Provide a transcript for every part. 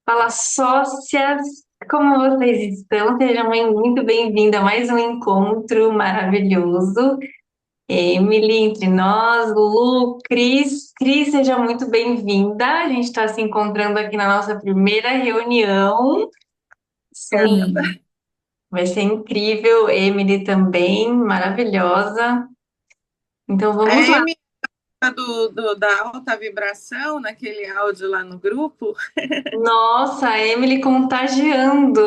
Fala, sócias! Como vocês estão? Seja muito bem-vinda a mais um encontro maravilhoso. Emily, entre nós, Lu, Cris. Cris, seja muito bem-vinda. A gente está se encontrando aqui na nossa primeira reunião. Sim. Vai ser incrível. Emily também, maravilhosa. Então A vamos lá. Amy da alta vibração naquele áudio lá no grupo. Nossa, a Emily contagiando.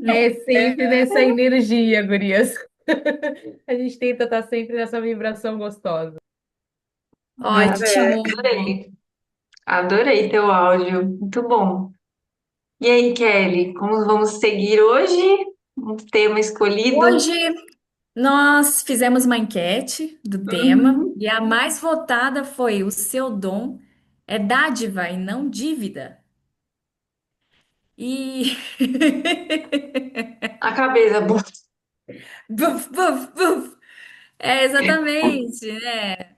É sempre É, nessa energia, gurias. A gente tenta estar sempre nessa vibração gostosa. pois é. Maravilha, adorei. Adorei teu áudio, muito bom. E aí, Kelly, como vamos seguir hoje? Um tema escolhido? Hoje nós fizemos uma enquete do tema Uhum. e a mais votada foi: o seu dom é dádiva e não dívida. E A cabeça. Buf. buf, buf, buf. É exatamente, né?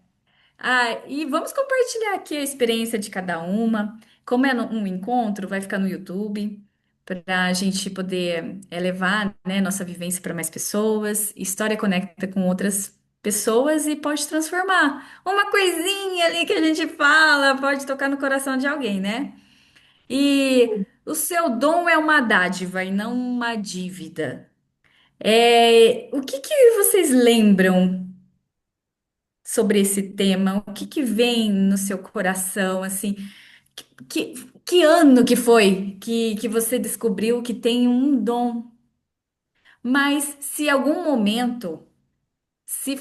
E vamos compartilhar aqui a experiência de cada uma. Como é um encontro, vai ficar no YouTube para a gente poder levar, né, nossa vivência para mais pessoas. História conecta com outras pessoas e pode transformar. Uma coisinha ali que a gente fala pode tocar no coração de alguém, né? E o seu dom é uma dádiva e não uma dívida. O que que vocês lembram sobre esse tema? O que que vem no seu coração, assim? Que, que ano que foi que você descobriu que tem um dom? Mas se algum momento, se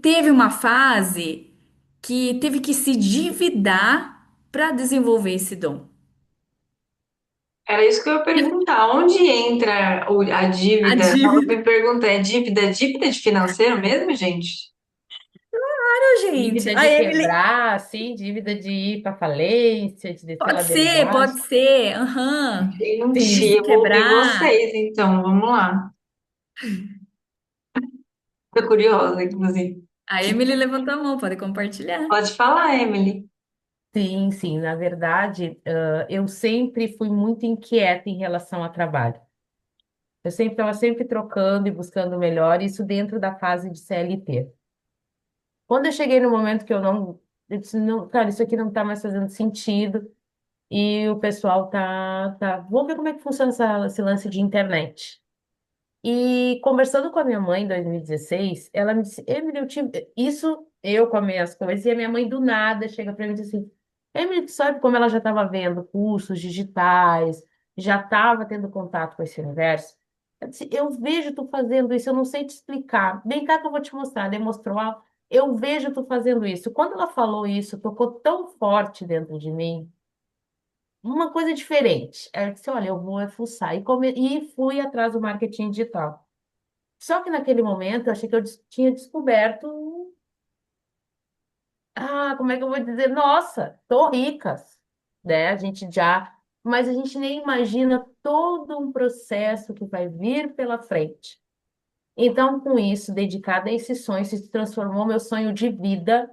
teve uma fase que teve que se endividar para desenvolver esse dom. Era isso que eu ia perguntar. Onde entra a A dívida? Eu tava dívida. me perguntando, é dívida de financeiro mesmo, gente? Claro, gente. Dívida A de Emily. quebrar, assim, dívida de ir para falência, de descer Pode ladeira ser, abaixo. pode ser. Aham. De Gente, se eu vou ouvir quebrar. vocês, então, vamos lá. Tô curiosa, inclusive. A Emily levantou a mão, pode compartilhar. Pode falar, Emily. Sim, sim, na verdade, eu sempre fui muito inquieta em relação ao trabalho. Eu sempre estava sempre trocando e buscando o melhor, isso dentro da fase de CLT. Quando eu cheguei no momento que eu disse, não, cara, isso aqui não está mais fazendo sentido, e o pessoal vou ver como é que funciona esse lance de internet. E conversando com a minha mãe em 2016, ela me disse, Emily, isso eu com as minhas coisas, e a minha mãe do nada chega para mim e diz assim, Emily, tu sabe como ela já estava vendo cursos digitais, já estava tendo contato com esse universo? Eu disse, eu vejo tu fazendo isso, eu não sei te explicar. Vem cá que eu vou te mostrar. Demonstrou, eu vejo tu fazendo isso. Quando ela falou isso, tocou tão forte dentro de mim, uma coisa diferente. Aí eu disse, olha, eu vou fuçar. E fui atrás do marketing digital. Só que naquele momento eu achei que tinha descoberto, como é que eu vou dizer? Nossa, tô ricas, né? A gente já, mas a gente nem imagina todo um processo que vai vir pela frente. Então, com isso, dedicada a esse sonho, se transformou meu sonho de vida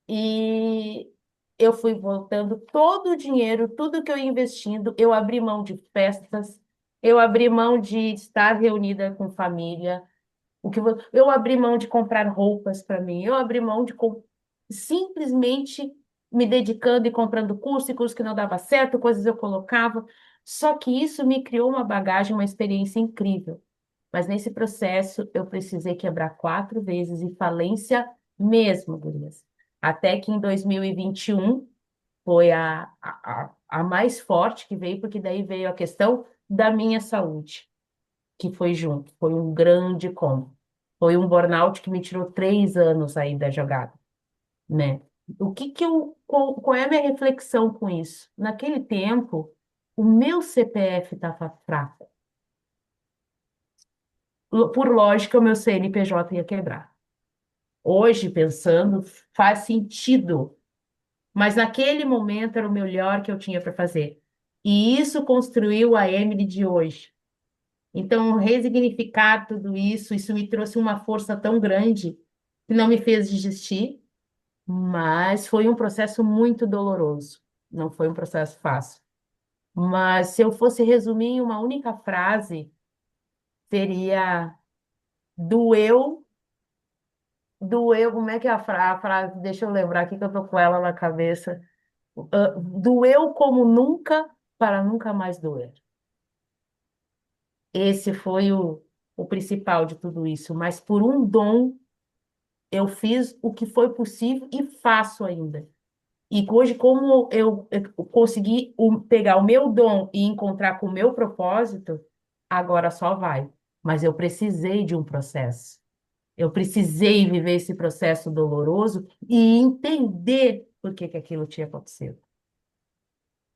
e eu fui voltando todo o dinheiro, tudo que eu ia investindo, eu abri mão de festas, eu abri mão de estar reunida com família. Eu abri mão de comprar roupas para mim, eu abri mão de simplesmente me dedicando e comprando curso e curso que não dava certo, coisas eu colocava. Só que isso me criou uma bagagem, uma experiência incrível. Mas nesse processo eu precisei quebrar 4 vezes em falência mesmo, gurias. Até que em 2021 foi a mais forte que veio, porque daí veio a questão da minha saúde que foi junto. Foi um grande combo. Foi um burnout que me tirou 3 anos aí da jogada, né? Qual é a minha reflexão com isso? Naquele tempo, o meu CPF estava fraco. Por lógica, o meu CNPJ ia quebrar. Hoje, pensando, faz sentido, mas naquele momento era o melhor que eu tinha para fazer. E isso construiu a Emily de hoje. Então, resignificar tudo isso me trouxe uma força tão grande que não me fez desistir, mas foi um processo muito doloroso. não foi um processo fácil. Mas se eu fosse resumir em uma única frase, seria doeu, doeu, como é que é a frase? Deixa eu lembrar aqui que eu tô com ela na cabeça. Doeu como nunca para nunca mais doer. Esse foi o principal de tudo isso. Mas por um dom, eu fiz o que foi possível e faço ainda. E hoje, como eu consegui pegar o meu dom e encontrar com o meu propósito, agora só vai. Mas eu precisei de um processo. Eu precisei viver esse processo doloroso e entender por que que aquilo tinha acontecido,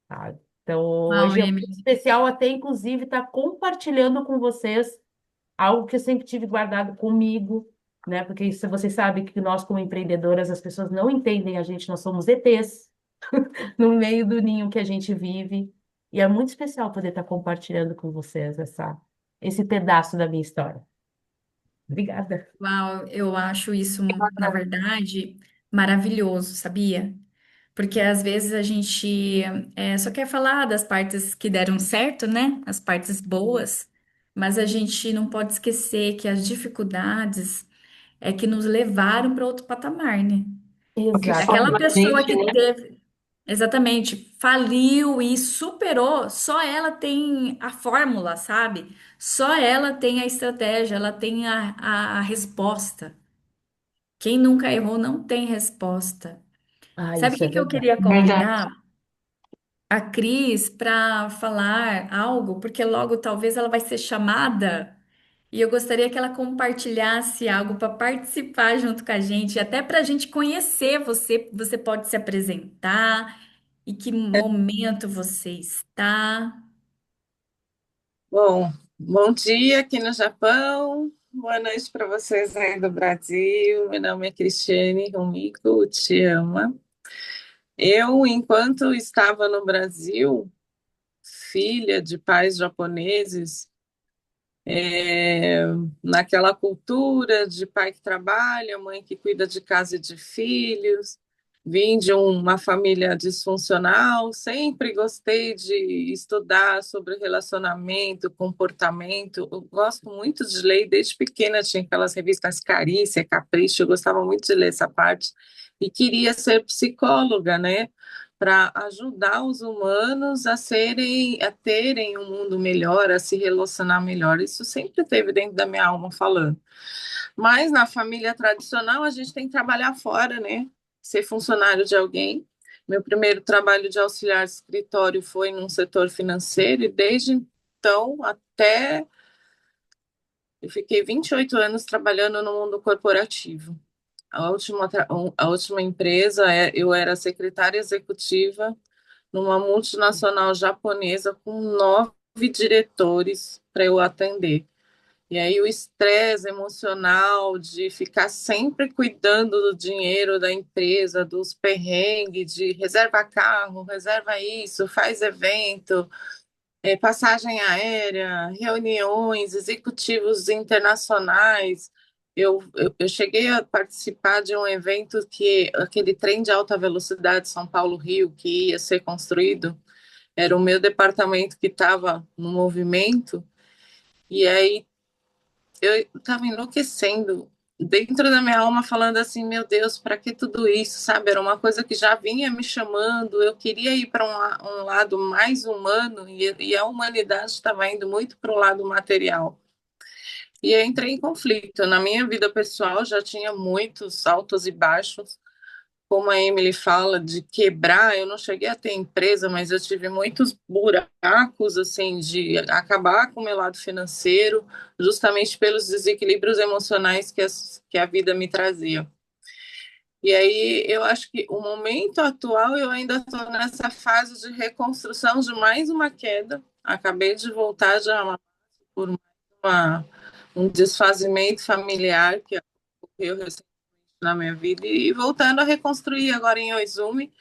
sabe? Então, Uau, hoje é muito Emily. especial, até inclusive estar compartilhando com vocês algo que eu sempre tive guardado comigo, né? Porque isso, vocês sabem que nós, como empreendedoras, as pessoas não entendem a gente, nós somos ETs no meio do ninho que a gente vive. E é muito especial poder estar compartilhando com vocês esse pedaço da minha história. Obrigada. Uau, eu acho isso, na verdade, maravilhoso, sabia? Porque às vezes a gente só quer falar das partes que deram certo, né? As partes boas, mas a gente não pode esquecer que as dificuldades é que nos levaram para outro patamar, né? O que Aquela forma Exatamente. a pessoa gente, que né? teve, exatamente, faliu e superou, só ela tem a fórmula, sabe? Só ela tem a estratégia, ela tem a resposta. Quem nunca errou não tem resposta. Ah, Sabe isso é quem que eu verdade. queria Verdade. convidar? A Cris para falar algo, porque logo talvez ela vai ser chamada e eu gostaria que ela compartilhasse algo para participar junto com a gente, até para a gente conhecer você. Você pode se apresentar e que momento você está. Bom, bom dia aqui no Japão. Boa noite para vocês aí do Brasil. Meu nome é Cristiane Rumiko Uchiyama. Eu, enquanto estava no Brasil, filha de pais japoneses, é, naquela cultura de pai que trabalha, mãe que cuida de casa e de filhos. Vim de uma família disfuncional, sempre gostei de estudar sobre relacionamento, comportamento. Eu gosto muito de ler, desde pequena tinha aquelas revistas Carícia, Capricho, eu gostava muito de ler essa parte e queria ser psicóloga, né? Para ajudar os humanos a terem um mundo melhor, a se relacionar melhor. Isso sempre teve dentro da minha alma falando. Mas na família tradicional a gente tem que trabalhar fora, né? Ser funcionário de alguém. Meu primeiro trabalho de auxiliar de escritório foi num setor financeiro e desde então até eu fiquei 28 anos trabalhando no mundo corporativo. A última empresa, eu era secretária executiva numa multinacional japonesa com 9 diretores para eu atender. E aí o estresse emocional de ficar sempre cuidando do dinheiro da empresa, dos perrengues, de reserva carro, reserva isso, faz evento, passagem aérea, reuniões, executivos internacionais. Eu cheguei a participar de um evento que aquele trem de alta velocidade São Paulo-Rio que ia ser construído, era o meu departamento que estava no movimento, e aí eu estava enlouquecendo dentro da minha alma, falando assim: meu Deus, para que tudo isso, sabe? Era uma coisa que já vinha me chamando, eu queria ir para um lado mais humano e a humanidade estava indo muito para o lado material. E eu entrei em conflito. Na minha vida pessoal já tinha muitos altos e baixos, como a Emily fala, de quebrar, eu não cheguei a ter empresa, mas eu tive muitos buracos, assim, de acabar com o meu lado financeiro, justamente pelos desequilíbrios emocionais que a vida me trazia. E aí eu acho que o momento atual eu ainda estou nessa fase de reconstrução de mais uma queda. Acabei de voltar de uma, por um desfazimento familiar que ocorreu recentemente na minha vida e voltando a reconstruir agora em Oizumi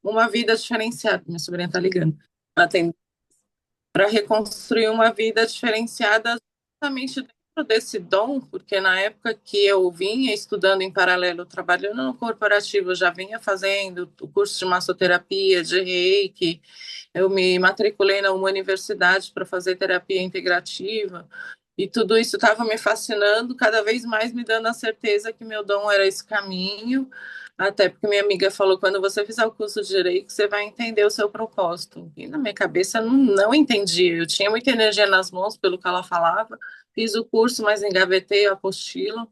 uma vida diferenciada. Minha sobrinha está ligando. Ela tem para reconstruir uma vida diferenciada justamente desse dom, porque na época que eu vinha estudando em paralelo, trabalhando no corporativo, eu já vinha fazendo o curso de massoterapia, de reiki, eu me matriculei numa universidade para fazer terapia integrativa, e tudo isso estava me fascinando, cada vez mais me dando a certeza que meu dom era esse caminho, até porque minha amiga falou, quando você fizer o curso de Direito, você vai entender o seu propósito. E na minha cabeça eu não entendia, eu tinha muita energia nas mãos pelo que ela falava, fiz o curso, mas engavetei a apostila,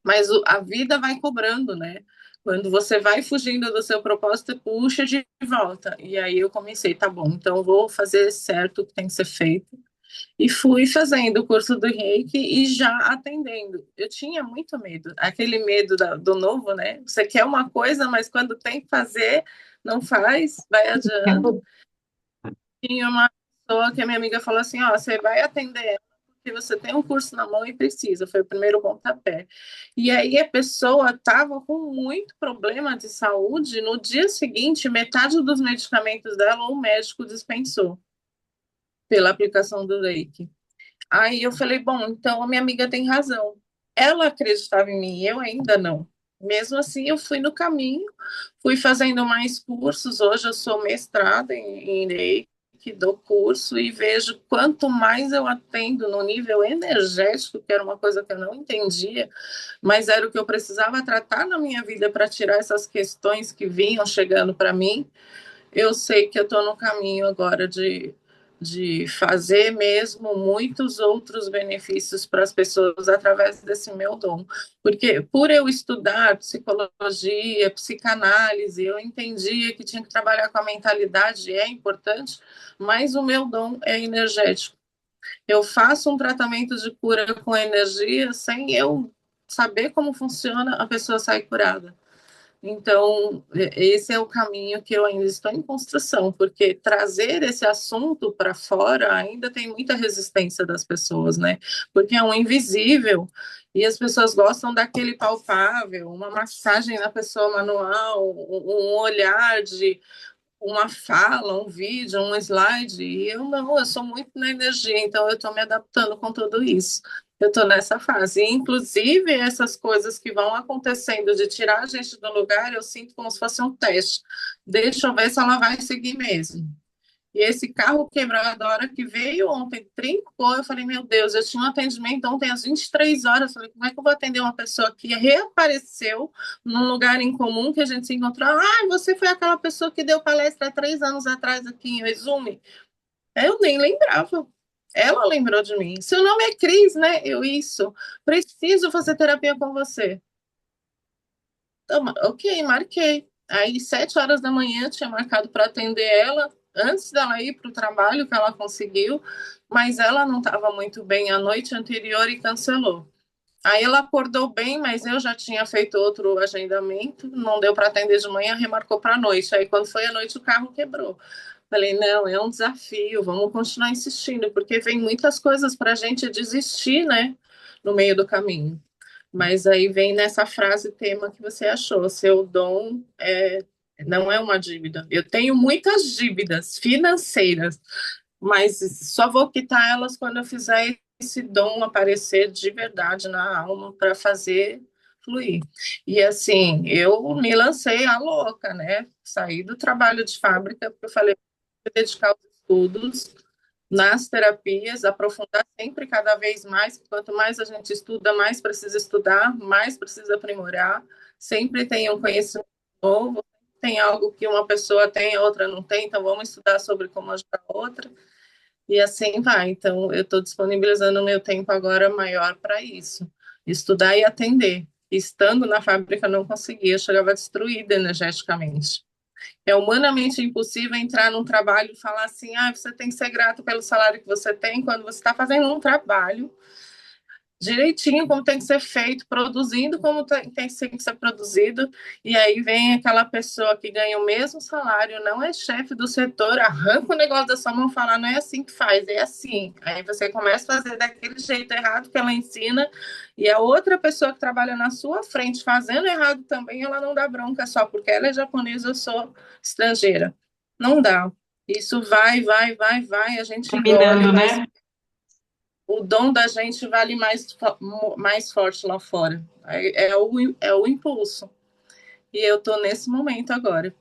mas a vida vai cobrando, né? Quando você vai fugindo do seu propósito, puxa de volta. E aí eu comecei, tá bom, então eu vou fazer certo o que tem que ser feito. E fui fazendo o curso do Reiki e já atendendo. Eu tinha muito medo, aquele medo do novo, né? Você quer uma coisa, mas quando tem que fazer, não faz, vai adiando. Tinha uma pessoa que a minha amiga falou assim: ó, você vai atender ela porque você tem um curso na mão e precisa. Foi o primeiro pontapé. E aí a pessoa estava com muito problema de saúde. No dia seguinte, metade dos medicamentos dela o médico dispensou pela aplicação do Reiki. Aí eu falei, bom, então a minha amiga tem razão. Ela acreditava em mim, eu ainda não. Mesmo assim, eu fui no caminho, fui fazendo mais cursos. Hoje eu sou mestrada em Reiki, dou curso e vejo quanto mais eu atendo no nível energético, que era uma coisa que eu não entendia, mas era o que eu precisava tratar na minha vida para tirar essas questões que vinham chegando para mim. Eu sei que eu estou no caminho agora de fazer mesmo muitos outros benefícios para as pessoas através desse meu dom. Porque por eu estudar psicologia, psicanálise, eu entendia que tinha que trabalhar com a mentalidade, é importante, mas o meu dom é energético. Eu faço um tratamento de cura com energia sem eu saber como funciona, a pessoa sai curada. Então, esse é o caminho que eu ainda estou em construção, porque trazer esse assunto para fora ainda tem muita resistência das pessoas, né? Porque é um invisível e as pessoas gostam daquele palpável, uma massagem na pessoa manual, um olhar de uma fala, um vídeo, um slide, e eu não, eu sou muito na energia, então eu estou me adaptando com tudo isso. Eu estou nessa fase. E, inclusive, essas coisas que vão acontecendo de tirar a gente do lugar, eu sinto como se fosse um teste. Deixa eu ver se ela vai seguir mesmo. E esse carro quebrado, a hora que veio ontem, trincou, eu falei, meu Deus, eu tinha um atendimento ontem às 23 horas, eu falei, como é que eu vou atender uma pessoa que reapareceu num lugar em comum que a gente se encontrou? Ah, você foi aquela pessoa que deu palestra há 3 anos atrás aqui em Exume? Eu nem lembrava. Ela lembrou de mim. Seu nome é Cris, né? Eu, isso. Preciso fazer terapia com você. Então, ok, marquei. Aí, 7 horas da manhã, tinha marcado para atender ela, antes dela ir para o trabalho, que ela conseguiu, mas ela não estava muito bem a noite anterior e cancelou. Aí ela acordou bem, mas eu já tinha feito outro agendamento, não deu para atender de manhã, remarcou para a noite. Aí, quando foi à noite, o carro quebrou. Falei, não, é um desafio, vamos continuar insistindo, porque vem muitas coisas para a gente desistir, né, no meio do caminho. Mas aí vem nessa frase tema que você achou, seu dom não é uma dívida. Eu tenho muitas dívidas financeiras, mas só vou quitar elas quando eu fizer esse dom aparecer de verdade na alma para fazer fluir. E assim, eu me lancei a louca, né? Saí do trabalho de fábrica, porque eu falei, vou dedicar aos estudos, nas terapias, aprofundar sempre cada vez mais, quanto mais a gente estuda, mais precisa estudar, mais precisa aprimorar, sempre tem um conhecimento novo, tem algo que uma pessoa tem, a outra não tem, então vamos estudar sobre como ajudar a outra, e assim vai. Então, eu estou disponibilizando o meu tempo agora maior para isso, estudar e atender. Estando na fábrica, não conseguia, eu chegava destruída energeticamente. É humanamente impossível entrar num trabalho e falar assim: ah, você tem que ser grato pelo salário que você tem, quando você está fazendo um trabalho direitinho, como tem que ser feito, produzindo como tem que ser produzido, e aí vem aquela pessoa que ganha o mesmo salário, não é chefe do setor, arranca o negócio da sua mão e fala, não é assim que faz, é assim. Aí você começa a fazer daquele jeito errado que ela ensina, e a outra pessoa que trabalha na sua frente fazendo errado também, ela não dá bronca só porque ela é japonesa, eu sou estrangeira. Não dá. Isso vai, vai, vai, vai, a gente engole, Combinando, vai. né? o dom da gente vale mais forte lá fora. É o impulso. E eu estou nesse momento agora.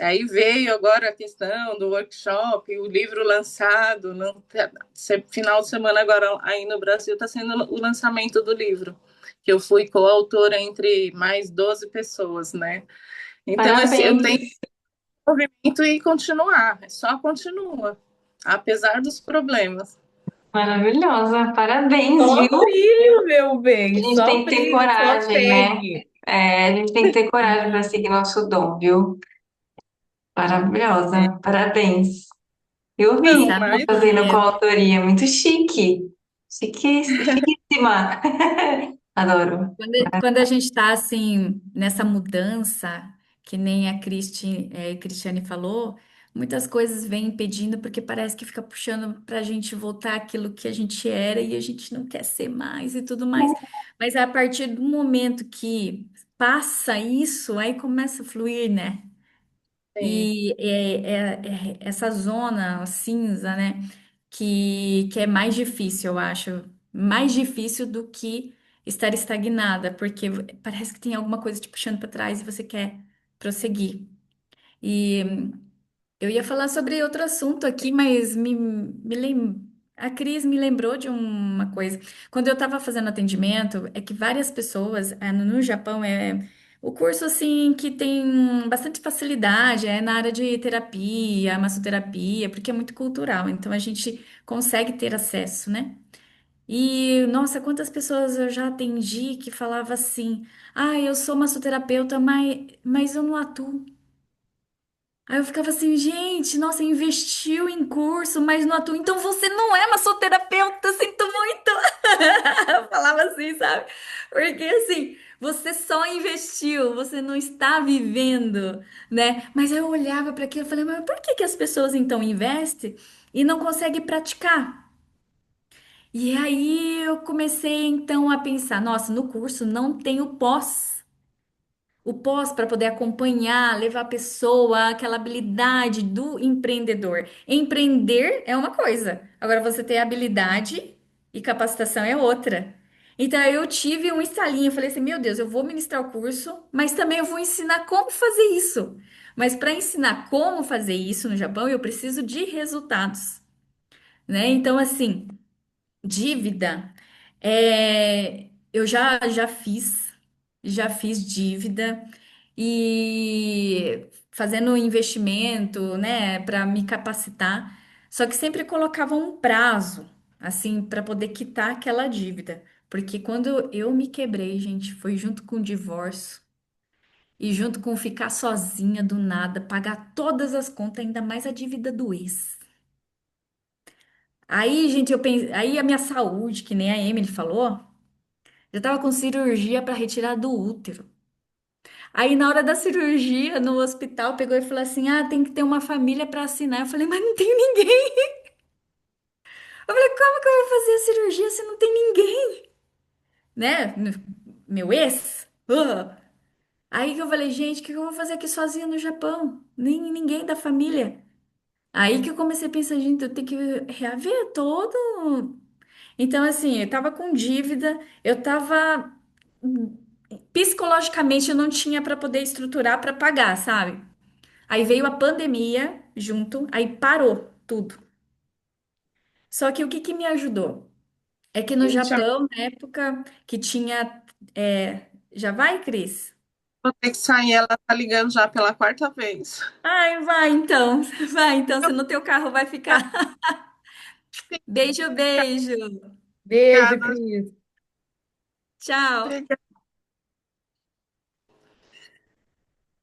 Aí veio agora a questão do workshop, o livro lançado, final de semana agora aí no Brasil está sendo o lançamento do livro, que eu fui coautora entre mais 12 pessoas, né? Então, assim, eu tenho Parabéns. movimento e continuar, só continua, apesar dos problemas. Maravilhosa. Parabéns, Só viu? brilho, meu A bem, gente só tem que ter brilho, só coragem, né? segue. É, a gente tem que ter coragem para seguir Sim, nosso dom, viu? É, Maravilhosa. Parabéns. Eu vi não, ela mas Sabe, fazendo coautoria. Muito chique. Chique, chiquíssima. Adoro. quando a gente está assim nessa mudança, que nem a Cristiane falou, muitas coisas vêm impedindo porque parece que fica puxando para a gente voltar àquilo que a gente era e a gente não quer ser mais e tudo mais. Mas a partir do momento que passa isso, aí começa a fluir, né? sim, E essa zona cinza, né? Que é mais difícil, eu acho. Mais difícil do que estar estagnada, porque parece que tem alguma coisa te puxando para trás e você quer prosseguir. E eu ia falar sobre outro assunto aqui, mas a Cris me lembrou de uma coisa. Quando eu estava fazendo atendimento, é que várias pessoas no Japão o curso assim que tem bastante facilidade é na área de terapia, massoterapia, porque é muito cultural, então a gente consegue ter acesso, né? E nossa, quantas pessoas eu já atendi que falava assim: "Ah, eu sou massoterapeuta, mas eu não atuo". Aí eu ficava assim, gente, nossa, investiu em curso, mas não atua. Então você não é massoterapeuta, sinto muito. Eu falava assim, sabe? Porque assim, você só investiu, você não está vivendo, né? Mas eu olhava para aquilo e falei, mas por que que as pessoas então investem e não conseguem praticar? E aí eu comecei então a pensar, nossa, no curso não tem o pós. O pós para poder acompanhar, levar a pessoa àquela habilidade do empreendedor. Empreender é uma coisa, agora você ter habilidade e capacitação é outra. Então eu tive um estalinho, eu falei assim, meu Deus, eu vou ministrar o curso, mas também eu vou ensinar como fazer isso. Mas para ensinar como fazer isso no Japão, eu preciso de resultados, né? Então assim, dívida, eu já fiz dívida e fazendo investimento, né, para me capacitar. Só que sempre colocava um prazo, assim, para poder quitar aquela dívida. Porque quando eu me quebrei, gente, foi junto com o divórcio e junto com ficar sozinha do nada, pagar todas as contas, ainda mais a dívida do ex. Aí, gente, eu pensei, aí a minha saúde, que nem a Emily falou, eu tava com cirurgia para retirar do útero. Aí, na hora da cirurgia, no hospital, pegou e falou assim: Ah, tem que ter uma família para assinar. Eu falei, mas não tem ninguém. Eu falei, como que eu vou fazer a cirurgia se não tem ninguém? Né? Meu ex? Aí que eu falei, gente, o que eu vou fazer aqui sozinha no Japão? Nem ninguém da família. Aí que eu comecei a pensar, gente, eu tenho que reaver todo. Então, assim, eu tava com dívida, eu tava. Psicologicamente, eu não tinha para poder estruturar para pagar, sabe? Aí veio a pandemia junto, aí parou tudo. Só que o que que me ajudou? É que no gente, eu Japão, na época que tinha. Já vai, Cris? vou ter que sair, ela tá ligando já pela quarta vez. Ai, vai então. Vai então, se no teu carro vai ficar. Beijo, beijo. Beijo, Obrigada, Cris. Tchau. obrigada.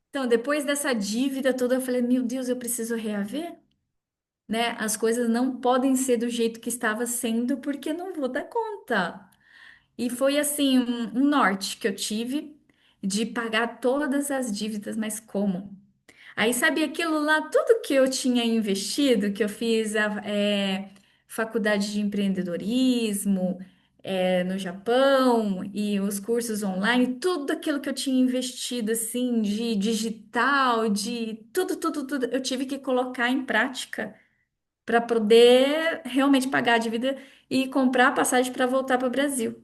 Então, depois dessa dívida toda, eu falei, meu Deus, eu preciso reaver, né? As coisas não podem ser do jeito que estava sendo, porque eu não vou dar conta. E foi assim, um norte que eu tive de pagar todas as dívidas, mas como? Aí, sabe aquilo lá, tudo que eu tinha investido, que eu fiz faculdade de empreendedorismo, no Japão e os cursos online, tudo aquilo que eu tinha investido, assim, de digital, de tudo, tudo, tudo, eu tive que colocar em prática para poder realmente pagar a dívida e comprar a passagem para voltar para o Brasil.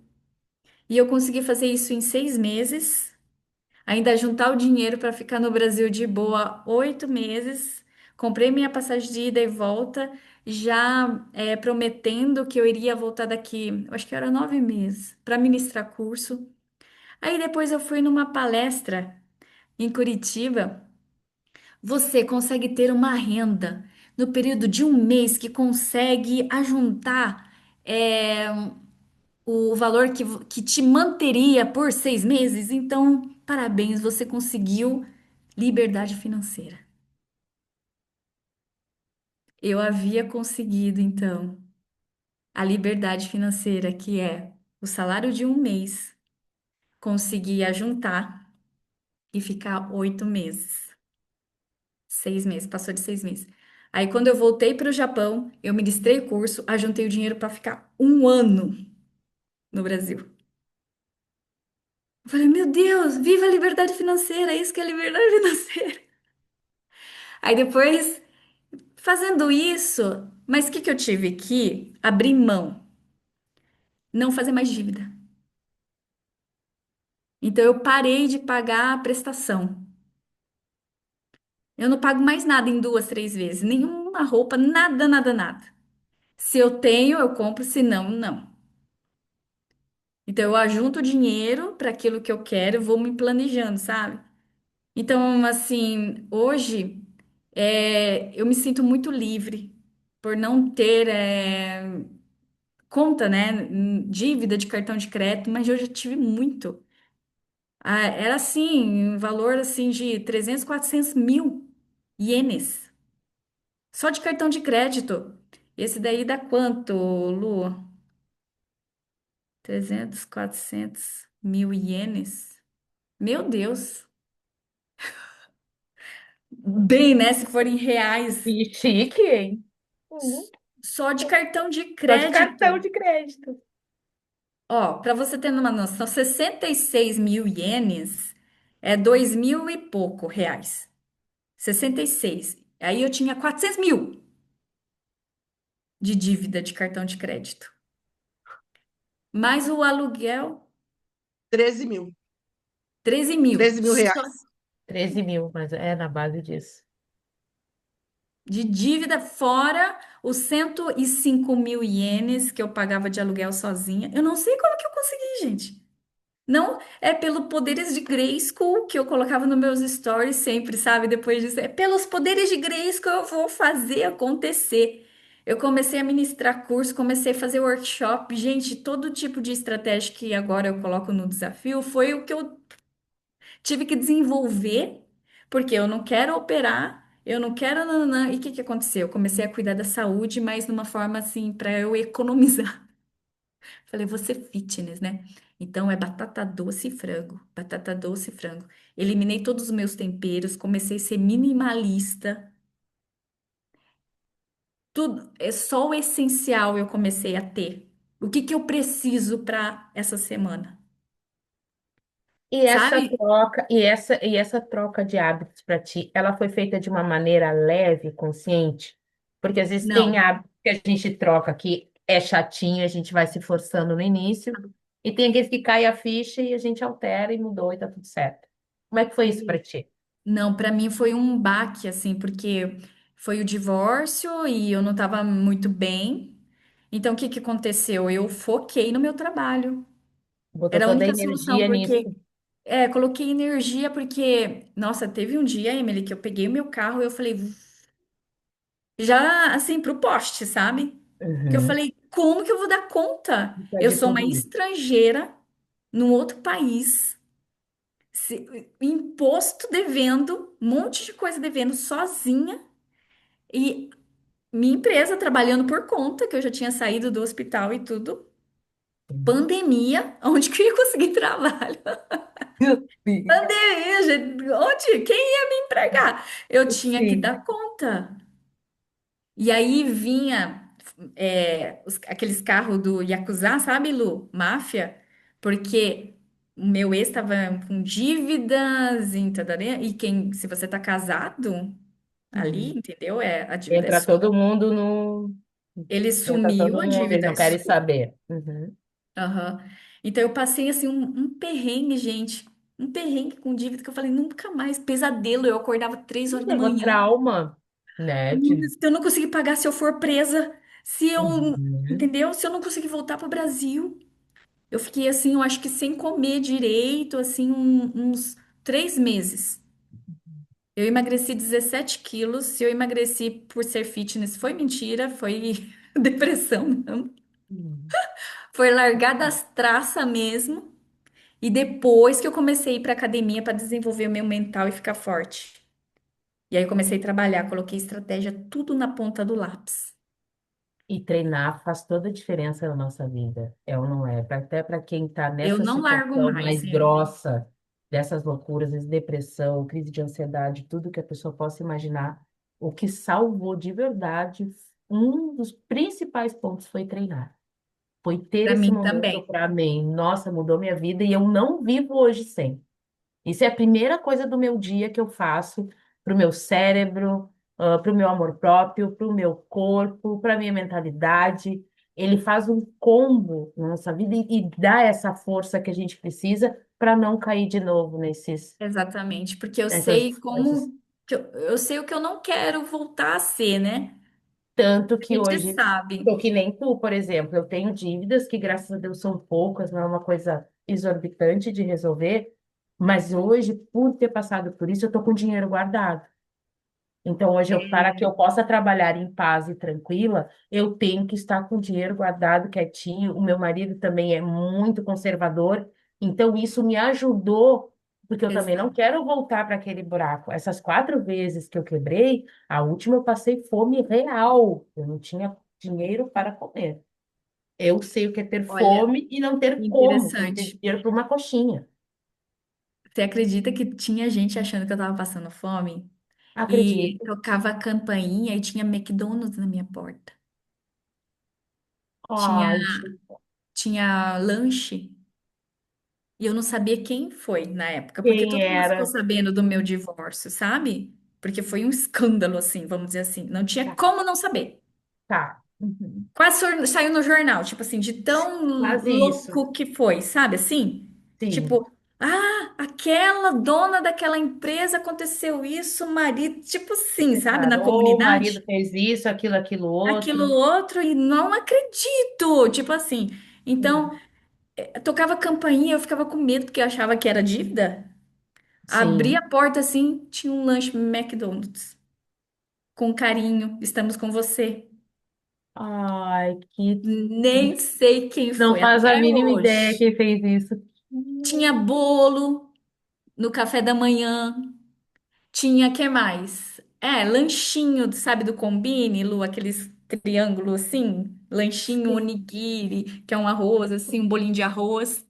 E eu consegui fazer isso em 6 meses, ainda juntar o dinheiro para ficar no Brasil de boa 8 meses. Comprei minha passagem de ida e volta, já prometendo que eu iria voltar daqui, eu acho que era 9 meses, para ministrar curso. Aí depois eu fui numa palestra em Curitiba. Você consegue ter uma renda no período de um mês que consegue ajuntar é, o valor que te manteria por 6 meses? Então, parabéns, você conseguiu liberdade financeira. Eu havia conseguido, então, a liberdade financeira, que é o salário de um mês, conseguia juntar e ficar 8 meses. 6 meses, passou de 6 meses. Aí, quando eu voltei para o Japão, eu ministrei o curso, ajuntei o dinheiro para ficar um ano no Brasil. Eu falei, meu Deus, viva a liberdade financeira, isso que é liberdade financeira. Aí depois, fazendo isso, mas o que que eu tive que abrir mão? Não fazer mais dívida. Então eu parei de pagar a prestação. Eu não pago mais nada em 2, 3 vezes, nenhuma roupa, nada, nada, nada. Se eu tenho, eu compro, se não, não. Então eu ajunto o dinheiro para aquilo que eu quero, vou me planejando, sabe? Então, assim, hoje eu me sinto muito livre por não ter conta, né, dívida de cartão de crédito, mas eu já tive muito. Ah, era assim, um valor assim de 300, 400 mil ienes, só de cartão de crédito. Esse daí dá quanto, Lu? 300, 400 mil ienes? Meu Deus! Bem, né? Se for em reais, E chique, hein? Uhum. só de cartão de Só de cartão crédito. de crédito. Ó, para você ter uma noção, 66 mil ienes é 2 mil e pouco reais. 66. Aí eu tinha 400 mil de dívida de cartão de crédito. Mais o aluguel, 13 mil. 13 mil. 13 mil Só reais. 13 mil, mas é na base disso. de dívida, fora os 105 mil ienes que eu pagava de aluguel sozinha. Eu não sei como que eu consegui, gente. Não é pelo poderes de Grayskull que eu colocava nos meus stories sempre, sabe? Depois disso, é pelos poderes de Grayskull eu vou fazer acontecer. Eu comecei a ministrar curso, comecei a fazer workshop. Gente, todo tipo de estratégia que agora eu coloco no desafio foi o que eu tive que desenvolver, porque eu não quero operar, eu não quero. Nananã. E o que que aconteceu? Eu comecei a cuidar da saúde, mas numa forma assim, para eu economizar. Falei, vou ser fitness, né? Então é batata doce e frango. Batata doce e frango. Eliminei todos os meus temperos, comecei a ser minimalista. Tudo, é só o essencial eu comecei a ter. O que que eu preciso para essa semana? E essa Sabe? troca, e essa troca de hábitos para ti, ela foi feita de uma maneira leve, consciente? Porque às vezes tem Não. hábito que a gente troca que é chatinho, a gente vai se forçando no início, e tem aqueles que cai a ficha e a gente altera e mudou e tá tudo certo. Como é que foi isso para ti? Não, para mim foi um baque, assim, porque foi o divórcio e eu não estava muito bem. Então, o que que aconteceu? Eu foquei no meu trabalho. Botou Era a toda a única solução, energia porque nisso. coloquei energia, porque, nossa, teve um dia, Emily, que eu peguei o meu carro e eu falei, já assim, pro poste, sabe? Que eu Uhum. falei, como que eu vou dar conta? Eu De sou uma tudo isso. estrangeira num outro país, imposto devendo, um monte de coisa devendo sozinha. E minha empresa trabalhando por conta, que eu já tinha saído do hospital e tudo. Pandemia, onde que eu ia conseguir trabalho? Pandemia, gente, onde? Quem ia me empregar? Eu tinha que Sim. dar conta. E aí vinha aqueles carros do Yakuza, sabe, Lu? Máfia. Porque o meu ex estava com dívidas e, tadaré, e quem, se você tá casado. ali, Uhum. entendeu? A dívida é Entra sua. todo mundo no. Ele Entra sumiu, todo a mundo, eles dívida não é querem sua. saber. Uhum. Aham. Então eu passei assim um perrengue, gente. Um perrengue com dívida que eu falei, nunca mais, pesadelo. Eu acordava 3 horas da Pegou manhã. trauma, né? Se eu não conseguir pagar, se eu for presa, se eu, Uhum. entendeu? Se eu não conseguir voltar para o Brasil. Eu fiquei assim, eu acho que sem comer direito, assim, uns 3 meses. Eu emagreci 17 quilos. Se eu emagreci por ser fitness, foi mentira, foi depressão, não. Uhum. Foi largar das traças mesmo. E depois que eu comecei a ir para academia para desenvolver o meu mental e ficar forte. E aí eu comecei a trabalhar, coloquei estratégia tudo na ponta do lápis. E treinar faz toda a diferença na nossa vida, é ou não é? Até para quem está Eu nessa não largo situação mais, mais Emily. grossa, dessas loucuras, de depressão, crise de ansiedade, tudo que a pessoa possa imaginar, o que salvou de verdade, um dos principais pontos foi treinar. Foi ter Para esse mim momento também. para mim. Nossa, mudou minha vida e eu não vivo hoje sem. Isso é a primeira coisa do meu dia que eu faço para o meu cérebro, para o meu amor próprio, para o meu corpo, para a minha mentalidade. Ele faz um combo na nossa vida e dá essa força que a gente precisa para não cair de novo Exatamente, porque eu sei nessas coisas. como eu sei o que eu não quero voltar a ser, né? Tanto A que gente hoje, sabe. tô que nem tu, por exemplo, eu tenho dívidas que, graças a Deus, são poucas, não é uma coisa exorbitante de resolver, mas hoje, por ter passado por isso, eu tô com dinheiro guardado. Então, hoje, para que eu possa trabalhar em paz e tranquila, eu tenho que estar com o dinheiro guardado quietinho. O meu marido também é muito conservador, então isso me ajudou, porque eu também não Exato. quero voltar para aquele buraco. Essas 4 vezes que eu quebrei, a última eu passei fome real. Eu não tinha dinheiro para comer. Eu sei o que é ter Olha, fome e não ter como, não ter interessante. dinheiro para uma coxinha. Você acredita que tinha gente achando que eu tava passando fome? E Acredito. tocava a campainha e tinha McDonald's na minha porta. Tinha, Ai, tinha lanche. E eu não sabia quem foi na época, porque quem todo mundo ficou era? sabendo do meu divórcio, sabe? Porque foi um escândalo, assim, vamos dizer assim. Não tinha como não saber. Tá. Uhum. Quase saiu no jornal, tipo assim, de tão Quase isso. louco que foi, sabe assim? Sim. Tipo, aquela dona daquela empresa aconteceu isso, o marido, tipo assim, sabe, na Separou, o marido comunidade, fez isso, aquilo aquilo outro. outro, e não acredito, tipo assim. Então, Uhum. tocava campainha, eu ficava com medo, porque eu achava que era dívida. Abri Sim. a porta assim, tinha um lanche McDonald's. Com carinho, estamos com você. Ai, que. Nem sei quem Não foi faz a até mínima ideia hoje. quem fez isso. Tinha bolo no café da manhã. Tinha, que mais? Lanchinho, sabe, do Combine, Lu, aqueles triângulos assim, lanchinho Sim. onigiri, que é um arroz assim, um bolinho de arroz,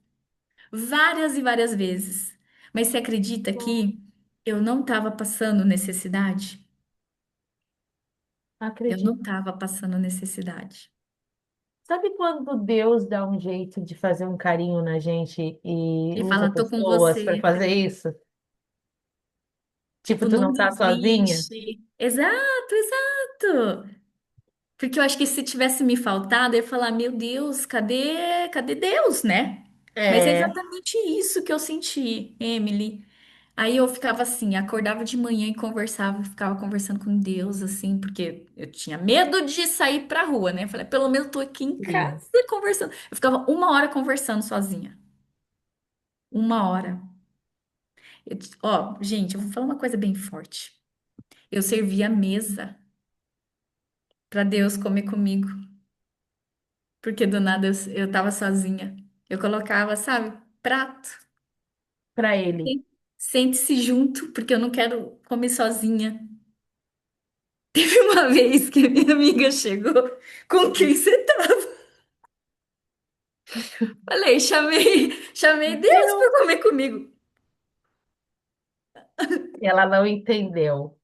várias e várias vezes. Mas você acredita que eu não estava passando necessidade? Eu não Acredito. estava passando necessidade. Sabe quando Deus dá um jeito de fazer um carinho na gente e Ele usa fala, tô com pessoas para você. fazer isso? Tipo, Tipo, tu não não tá sozinha? desiste. Exato, exato. Porque eu acho que se tivesse me faltado, eu ia falar, meu Deus, cadê Deus, né? Mas é É, exatamente isso que eu senti, Emily. Aí eu ficava assim, acordava de manhã e conversava, ficava conversando com Deus, assim, porque eu tinha medo de sair pra rua, né? Eu falei, pelo menos eu tô aqui em sim. casa conversando. Eu ficava 1 hora conversando sozinha. 1 hora. Ó, gente, eu vou falar uma coisa bem forte. Eu servia a mesa para Deus comer comigo, porque do nada eu tava sozinha. Eu colocava, sabe, prato. Para ele. Sente-se junto, porque eu não quero comer sozinha. Teve uma vez que a minha amiga chegou, com quem você tá? Falei, chamei Deus Eu. para comer comigo. Ela não entendeu.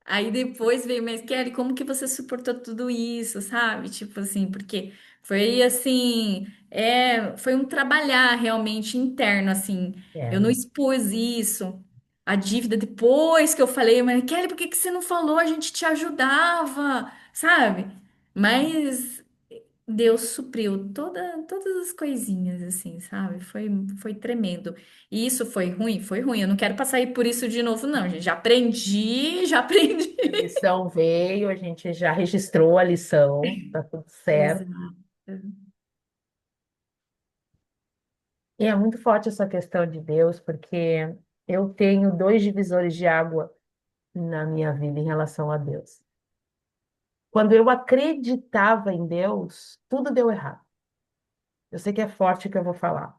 Aí depois veio, mas Kelly, como que você suportou tudo isso, sabe? Tipo assim, porque foi assim, foi um trabalhar realmente interno, assim. Eu não É. expus isso. a dívida depois que eu falei, mas Kelly, por que que você não falou? A gente te ajudava, sabe? Mas Deus supriu todas as coisinhas, assim, sabe? Foi tremendo. E isso foi ruim? Foi ruim. Eu não quero passar aí por isso de novo, não, gente. Já aprendi, já aprendi. A lição veio, a gente já registrou a lição, tá tudo certo. Exato. E é muito forte essa questão de Deus, porque eu tenho dois divisores de água na minha vida em relação a Deus. Quando eu acreditava em Deus, tudo deu errado. Eu sei que é forte o que eu vou falar.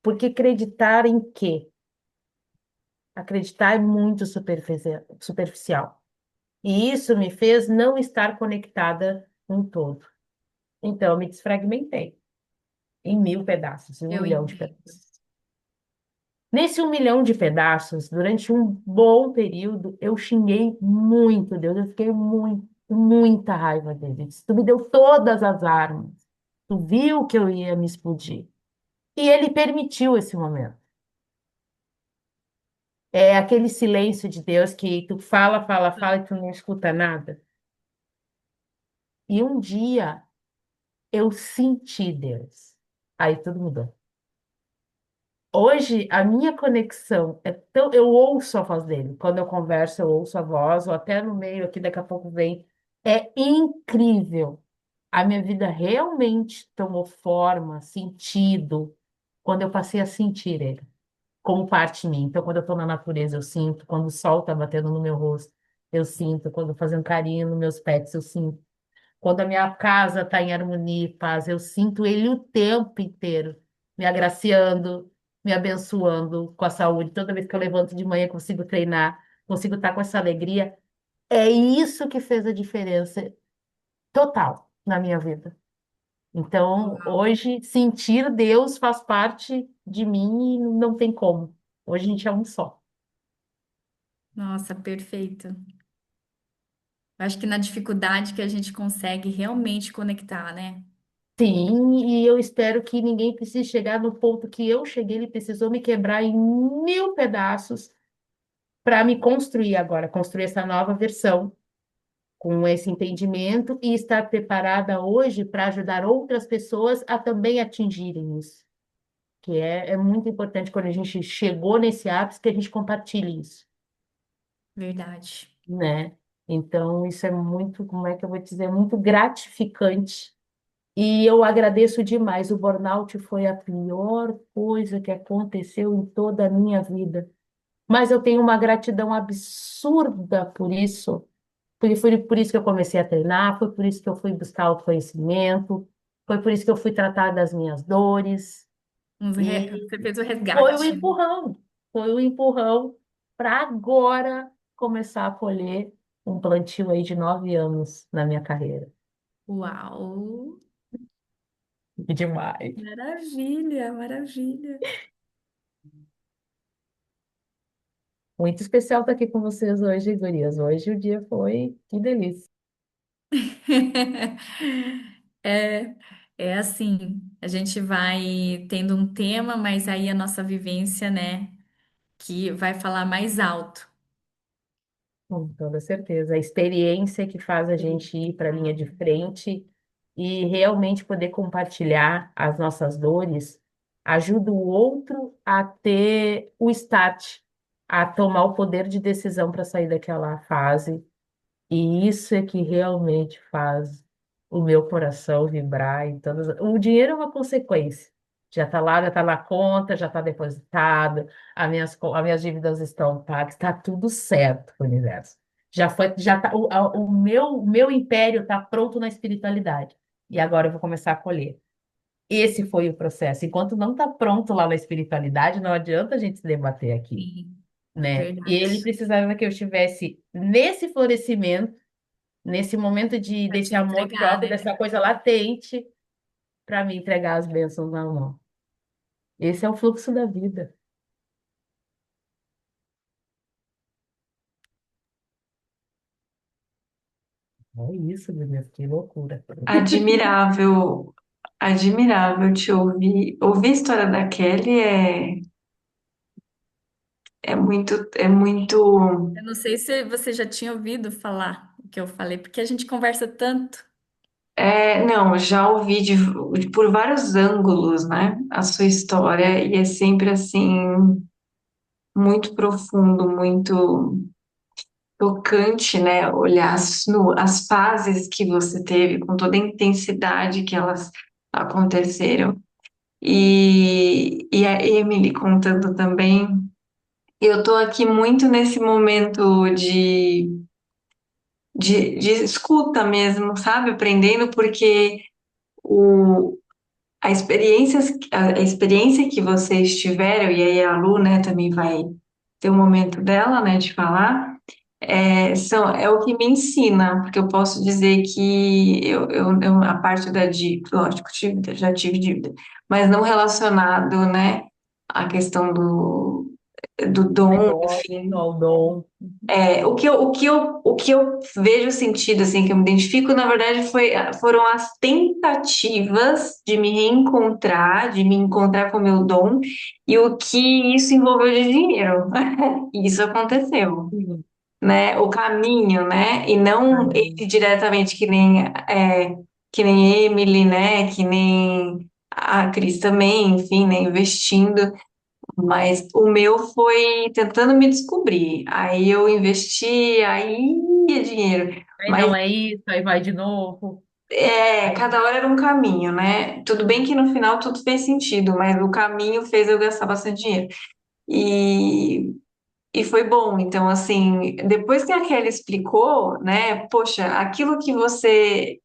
Porque acreditar em quê? Acreditar é muito superficial. E isso me fez não estar conectada com o todo. Então, eu me desfragmentei em 1.000 pedaços, em um Eu milhão de entendo. pedaços. Nesse 1 milhão de pedaços, durante um bom período, eu xinguei muito Deus. Eu fiquei muito, muita raiva dele. Eu disse, tu me deu todas as armas. Tu viu que eu ia me explodir. E ele permitiu esse momento. É aquele silêncio de Deus que tu fala, fala, fala e tu não escuta nada. E um dia eu senti Deus. Aí tudo mudou. Hoje, a minha conexão é tão. Eu ouço a voz dele. Quando eu converso, eu ouço a voz, ou até no meio aqui, daqui a pouco vem. É incrível. A minha vida realmente tomou forma, sentido, quando eu passei a sentir ele como parte de mim. Então, quando eu estou na natureza, eu sinto. Quando o sol está batendo no meu rosto, eu sinto. Quando eu fazendo carinho nos meus pets, eu sinto. Quando a minha casa está em harmonia e paz, eu sinto ele o tempo inteiro, me agraciando, me abençoando com a saúde. Toda vez que eu levanto de manhã, consigo treinar, consigo estar com essa alegria. É isso que fez a diferença total na minha vida. Então, Uau. hoje, sentir Deus faz parte de mim e não tem como. Hoje a gente é um só. Nossa, perfeito. Acho que na dificuldade que a gente consegue realmente conectar, né? Sim, e eu espero que ninguém precise chegar no ponto que eu cheguei. Ele precisou me quebrar em 1.000 pedaços para me construir agora, construir essa nova versão com esse entendimento e estar preparada hoje para ajudar outras pessoas a também atingirem isso, que é muito importante quando a gente chegou nesse ápice que a gente compartilhe isso, Verdade. né? Então, isso é muito, como é que eu vou dizer, muito gratificante. E eu agradeço demais. O burnout foi a pior coisa que aconteceu em toda a minha vida. Mas eu tenho uma gratidão absurda por isso. Foi por isso que eu comecei a treinar, foi por isso que eu fui buscar autoconhecimento, foi por isso que eu fui tratar das minhas dores. E Você fez o foi o resgate, né? empurrão, foi o empurrão para agora começar a colher um plantio aí de 9 anos na minha carreira. Uau! Que demais. Maravilha, maravilha. Muito especial estar aqui com vocês hoje, gurias. Hoje o dia foi que delícia. É, é assim, a gente vai tendo um tema, mas aí a nossa vivência, né, que vai falar mais alto. Com toda certeza. A experiência que faz a gente ir para a linha de frente e realmente poder compartilhar as nossas dores ajuda o outro a ter o start, a tomar o poder de decisão para sair daquela fase. E isso é que realmente faz o meu coração vibrar e todas. O dinheiro é uma consequência. Já está lá, já está na conta, já está depositado, as minhas dívidas estão pagas, está tudo certo, universo. Já foi, já tá, o meu império está pronto na espiritualidade. E agora eu vou começar a colher. Esse foi o processo. Enquanto não está pronto lá na espiritualidade, não adianta a gente se debater aqui, Sim, né? E ele verdade. precisava que eu estivesse nesse florescimento, nesse momento Pra te desse amor entregar, próprio, né? dessa coisa latente, para me entregar as bênçãos na mão. Esse é o fluxo da vida. É isso, meu Deus, que loucura. Admirável, admirável te ouvir. Ouvir a história da Kelly é muito. Eu não sei se você já tinha ouvido falar o que eu falei, porque a gente conversa tanto. Não, já ouvi por vários ângulos, né, a sua história, e é sempre assim, muito profundo, muito tocante, né, olhar as fases que você teve, com toda a intensidade que elas aconteceram. E a Emily contando também, eu tô aqui muito nesse momento de escuta mesmo, sabe, aprendendo, porque o a experiência que vocês tiveram, e aí a Lu, né, também vai ter um momento dela, né, de falar, é o que me ensina, porque eu posso dizer que a parte da dívida, lógico, já tive dívida, mas não relacionado, né, à questão do Do dom, negócio, enfim. ao dom. O que eu vejo sentido, assim, que eu me identifico, na verdade, foram as tentativas de me reencontrar, de me encontrar com o meu dom, e o que isso envolveu de dinheiro. E isso aconteceu, Sim. né? O caminho, né? E não Amém. ele diretamente que nem Emily, né? Que nem a Cris também, enfim, né? Investindo. Mas o meu foi tentando me descobrir. Aí eu investi, aí é dinheiro. Aí Mas não é isso, aí vai de novo. cada hora era um caminho, né? Tudo bem que no final tudo fez sentido, mas o caminho fez eu gastar bastante dinheiro. E, e foi bom. Então, assim, depois que a Kelly explicou, né? Poxa, aquilo que você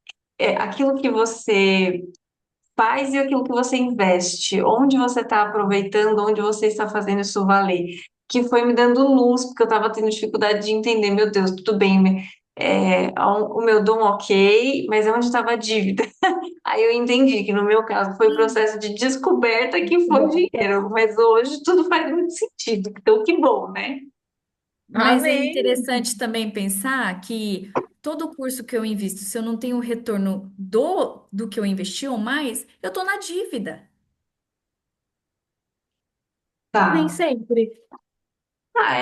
faz e aquilo que você investe, onde você está aproveitando, onde você está fazendo isso valer, que foi me dando luz, porque eu estava tendo dificuldade de entender, meu Deus, tudo bem, o meu dom ok, mas onde estava a dívida? Aí eu entendi que no meu caso foi o processo de descoberta que foi o dinheiro, mas hoje tudo faz muito sentido, então que bom, né? Mas é Amém. interessante também pensar que todo curso que eu invisto, se eu não tenho o retorno do que eu investi ou mais, eu estou na dívida. Nem Tá. sempre. Ah,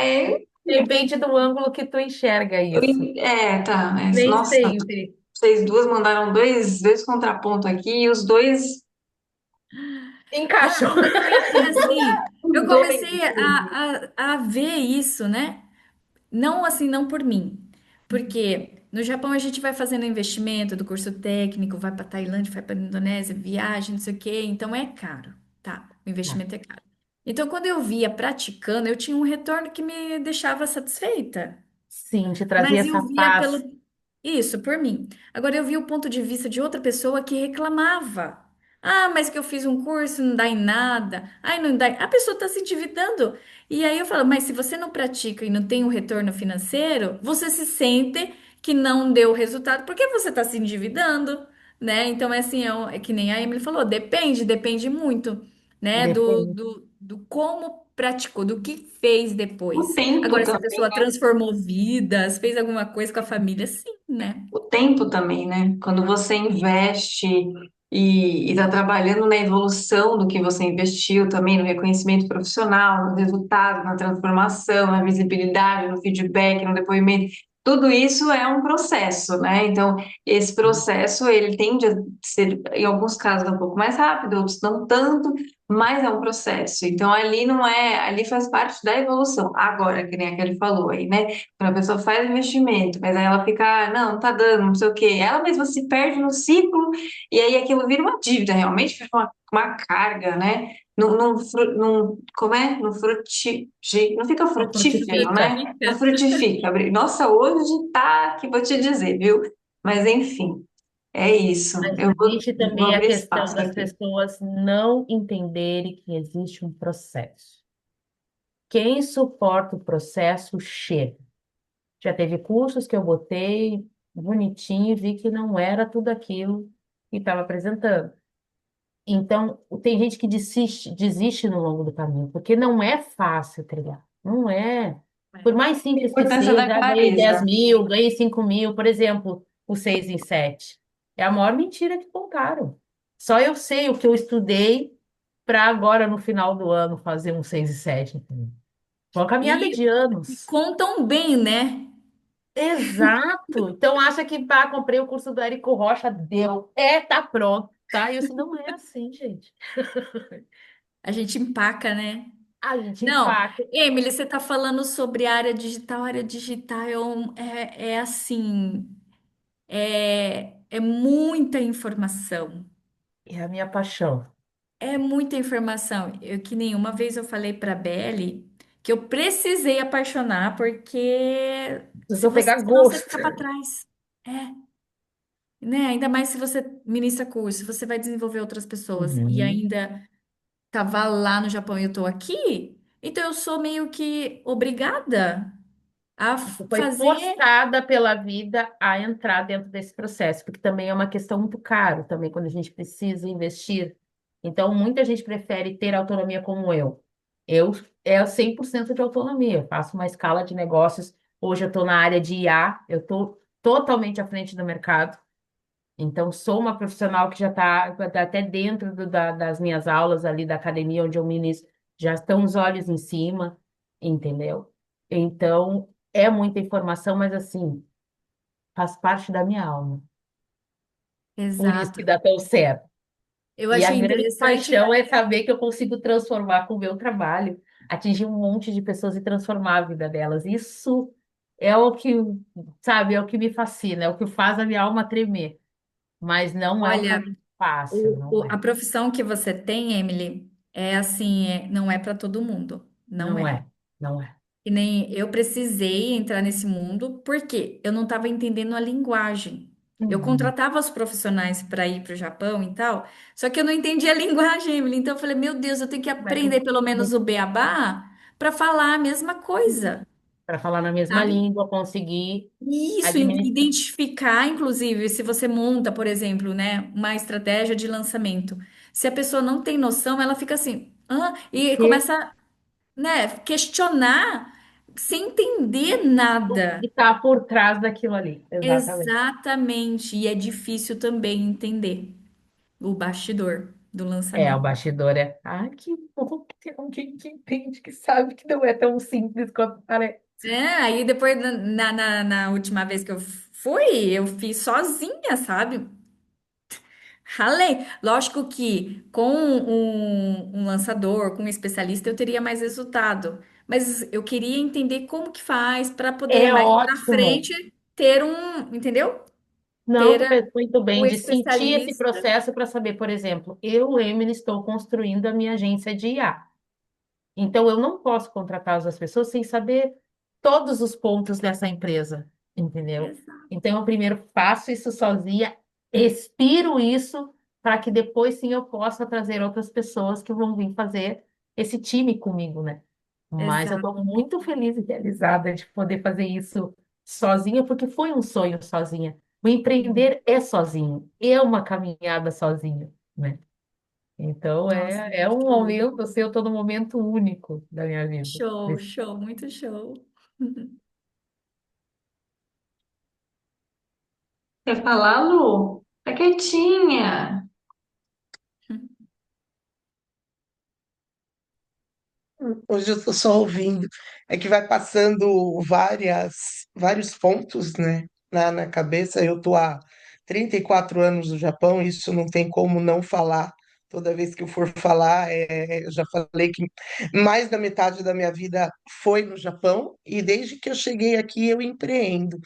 Depende do ângulo que tu enxerga isso. tá. Nem Nossa, sempre. vocês duas mandaram dois contrapontos aqui e os dois. Encaixou. Porque assim, eu Os dois, comecei assim. a ver isso, né? Não assim, não por mim. Porque no Japão a gente vai fazendo investimento do curso técnico, vai para Tailândia, vai para Indonésia, viagem, não sei o quê, então é caro, tá? O investimento é caro. Então, quando eu via praticando, eu tinha um retorno que me deixava satisfeita. Sim, te trazia Mas eu essa via paz. pelo. Isso, por mim. Agora eu vi o ponto de vista de outra pessoa que reclamava. Ah, mas que eu fiz um curso, não dá em nada. Ai, não dá. A pessoa está se endividando. E aí eu falo, mas se você não pratica e não tem um retorno financeiro, você se sente que não deu resultado porque você está se endividando, né? Então é assim, é que nem a Emily falou, depende muito, né? Depende. Do como praticou, do que fez O depois. tempo Agora, se a também. pessoa transformou vidas, fez alguma coisa com a família, sim, né? O tempo também, né? Quando você investe e está trabalhando na evolução do que você investiu também, no reconhecimento profissional, no resultado, na transformação, na visibilidade, no feedback, no depoimento, tudo isso é um processo, né? Então, esse processo, ele tende a ser, em alguns casos, um pouco mais rápido, outros não tanto, mas é um processo. Então, ali não é, ali faz parte da evolução. Agora, que nem a Kelly falou aí, né? Quando a pessoa faz investimento, mas aí ela fica, não, não tá dando, não sei o quê. Ela mesma se perde no ciclo e aí aquilo vira uma dívida, realmente vira uma carga, né? Como é? Não fica Não frutífero, frutifica. né? Não frutifica. Nossa, hoje tá, que vou te dizer, viu? Mas enfim, é isso. Mas Eu existe vou também a abrir questão espaço das aqui. pessoas não entenderem que existe um processo. Quem suporta o processo chega. Já teve cursos que eu botei bonitinho e vi que não era tudo aquilo que estava apresentando. Então, tem gente que desiste no longo do caminho, porque não é fácil trilhar. Não é. Por mais A simples que importância da seja, ganhei 10 clareza. mil, ganhei 5 mil, por exemplo, o 6 em 7. É a maior mentira que contaram. Só eu sei o que eu estudei para agora, no final do ano, fazer um 6 em 7. Entendeu? Uma caminhada E de anos. contam bem, né? Exato. Então acha que pá, comprei o curso do Érico Rocha, deu. Tá pronto, tá? E isso não é assim, gente. A gente empaca, né? A gente Não, empaca. Emily, você está falando sobre a área digital. A área digital é assim, é muita informação. É a minha paixão. É muita informação. Que nem uma vez eu falei para a Belle que eu precisei apaixonar, porque se Precisou você, pegar senão você gosto. fica para trás. É, né? Ainda mais se você ministra curso, você vai desenvolver outras pessoas e Uhum. ainda tava lá no Japão e eu tô aqui, então eu sou meio que obrigada a Você foi fazer. forçada pela vida a entrar dentro desse processo, porque também é uma questão muito caro, também quando a gente precisa investir. Então, muita gente prefere ter autonomia como eu. Eu é 100% de autonomia, eu faço uma escala de negócios. Hoje eu estou na área de IA, eu estou totalmente à frente do mercado. Então, sou uma profissional que já está até dentro das minhas aulas ali da academia onde eu ministro, já estão os olhos em cima, entendeu? Então, é muita informação, mas assim, faz parte da minha alma. Por isso que Exato. dá tão certo. Eu E a achei grande interessante. paixão é saber que eu consigo transformar com o meu trabalho, atingir um monte de pessoas e transformar a vida delas. Isso é o que, sabe, é o que me fascina, é o que faz a minha alma tremer. Mas não é um Olha, caminho fácil, não a é. profissão que você tem, Emily, é assim, não é para todo mundo. Não Não é. é, não é. E nem eu precisei entrar nesse mundo porque eu não estava entendendo a linguagem. Eu Uhum. contratava os profissionais para ir para o Japão e tal, só que eu não entendia a linguagem, Emily. Então eu falei, meu Deus, eu tenho que Como é que eu aprender pelo menos o beabá para falar a mesma coisa. para falar na mesma Sabe? língua, conseguir E isso, administrar. identificar, inclusive, se você monta, por exemplo, né, uma estratégia de lançamento. Se a pessoa não tem noção, ela fica assim, "Hã?", e Que começa, né, questionar sem entender nada. está por trás daquilo ali. Exatamente. Exatamente. E é difícil também entender o bastidor do É, o lançamento. bastidor é. Ah, que bom que tem alguém que entende, que sabe que não é tão simples quanto parece. Aí depois, na última vez que eu fui, eu fiz sozinha, sabe? Ralei. Lógico que com um lançador, com um especialista, eu teria mais resultado. Mas eu queria entender como que faz para poder É mais para ótimo. frente ter um, entendeu? Não, Ter tu fez muito o bem de sentir esse especialista. processo para saber, por exemplo, eu, Emily, estou construindo a minha agência de IA. Então, eu não posso contratar as pessoas sem saber todos os pontos dessa empresa, entendeu? Exato. Então, eu primeiro faço isso sozinha, expiro isso, para que depois sim eu possa trazer outras pessoas que vão vir fazer esse time comigo, né? Mas eu estou Exato. muito feliz e realizada de poder fazer isso sozinha, porque foi um sonho sozinha. O empreender é sozinho, é uma caminhada sozinha, né? Então Nossa, é um show. momento, assim, eu estou num momento único da minha vida. Show, show, muito show. Quer falar, Lu? Tá quietinha. Hoje eu estou só ouvindo. É que vai passando vários pontos, né, na cabeça. Eu estou há 34 anos no Japão, isso não tem como não falar. Toda vez que eu for falar, eu já falei que mais da metade da minha vida foi no Japão, e desde que eu cheguei aqui eu empreendo.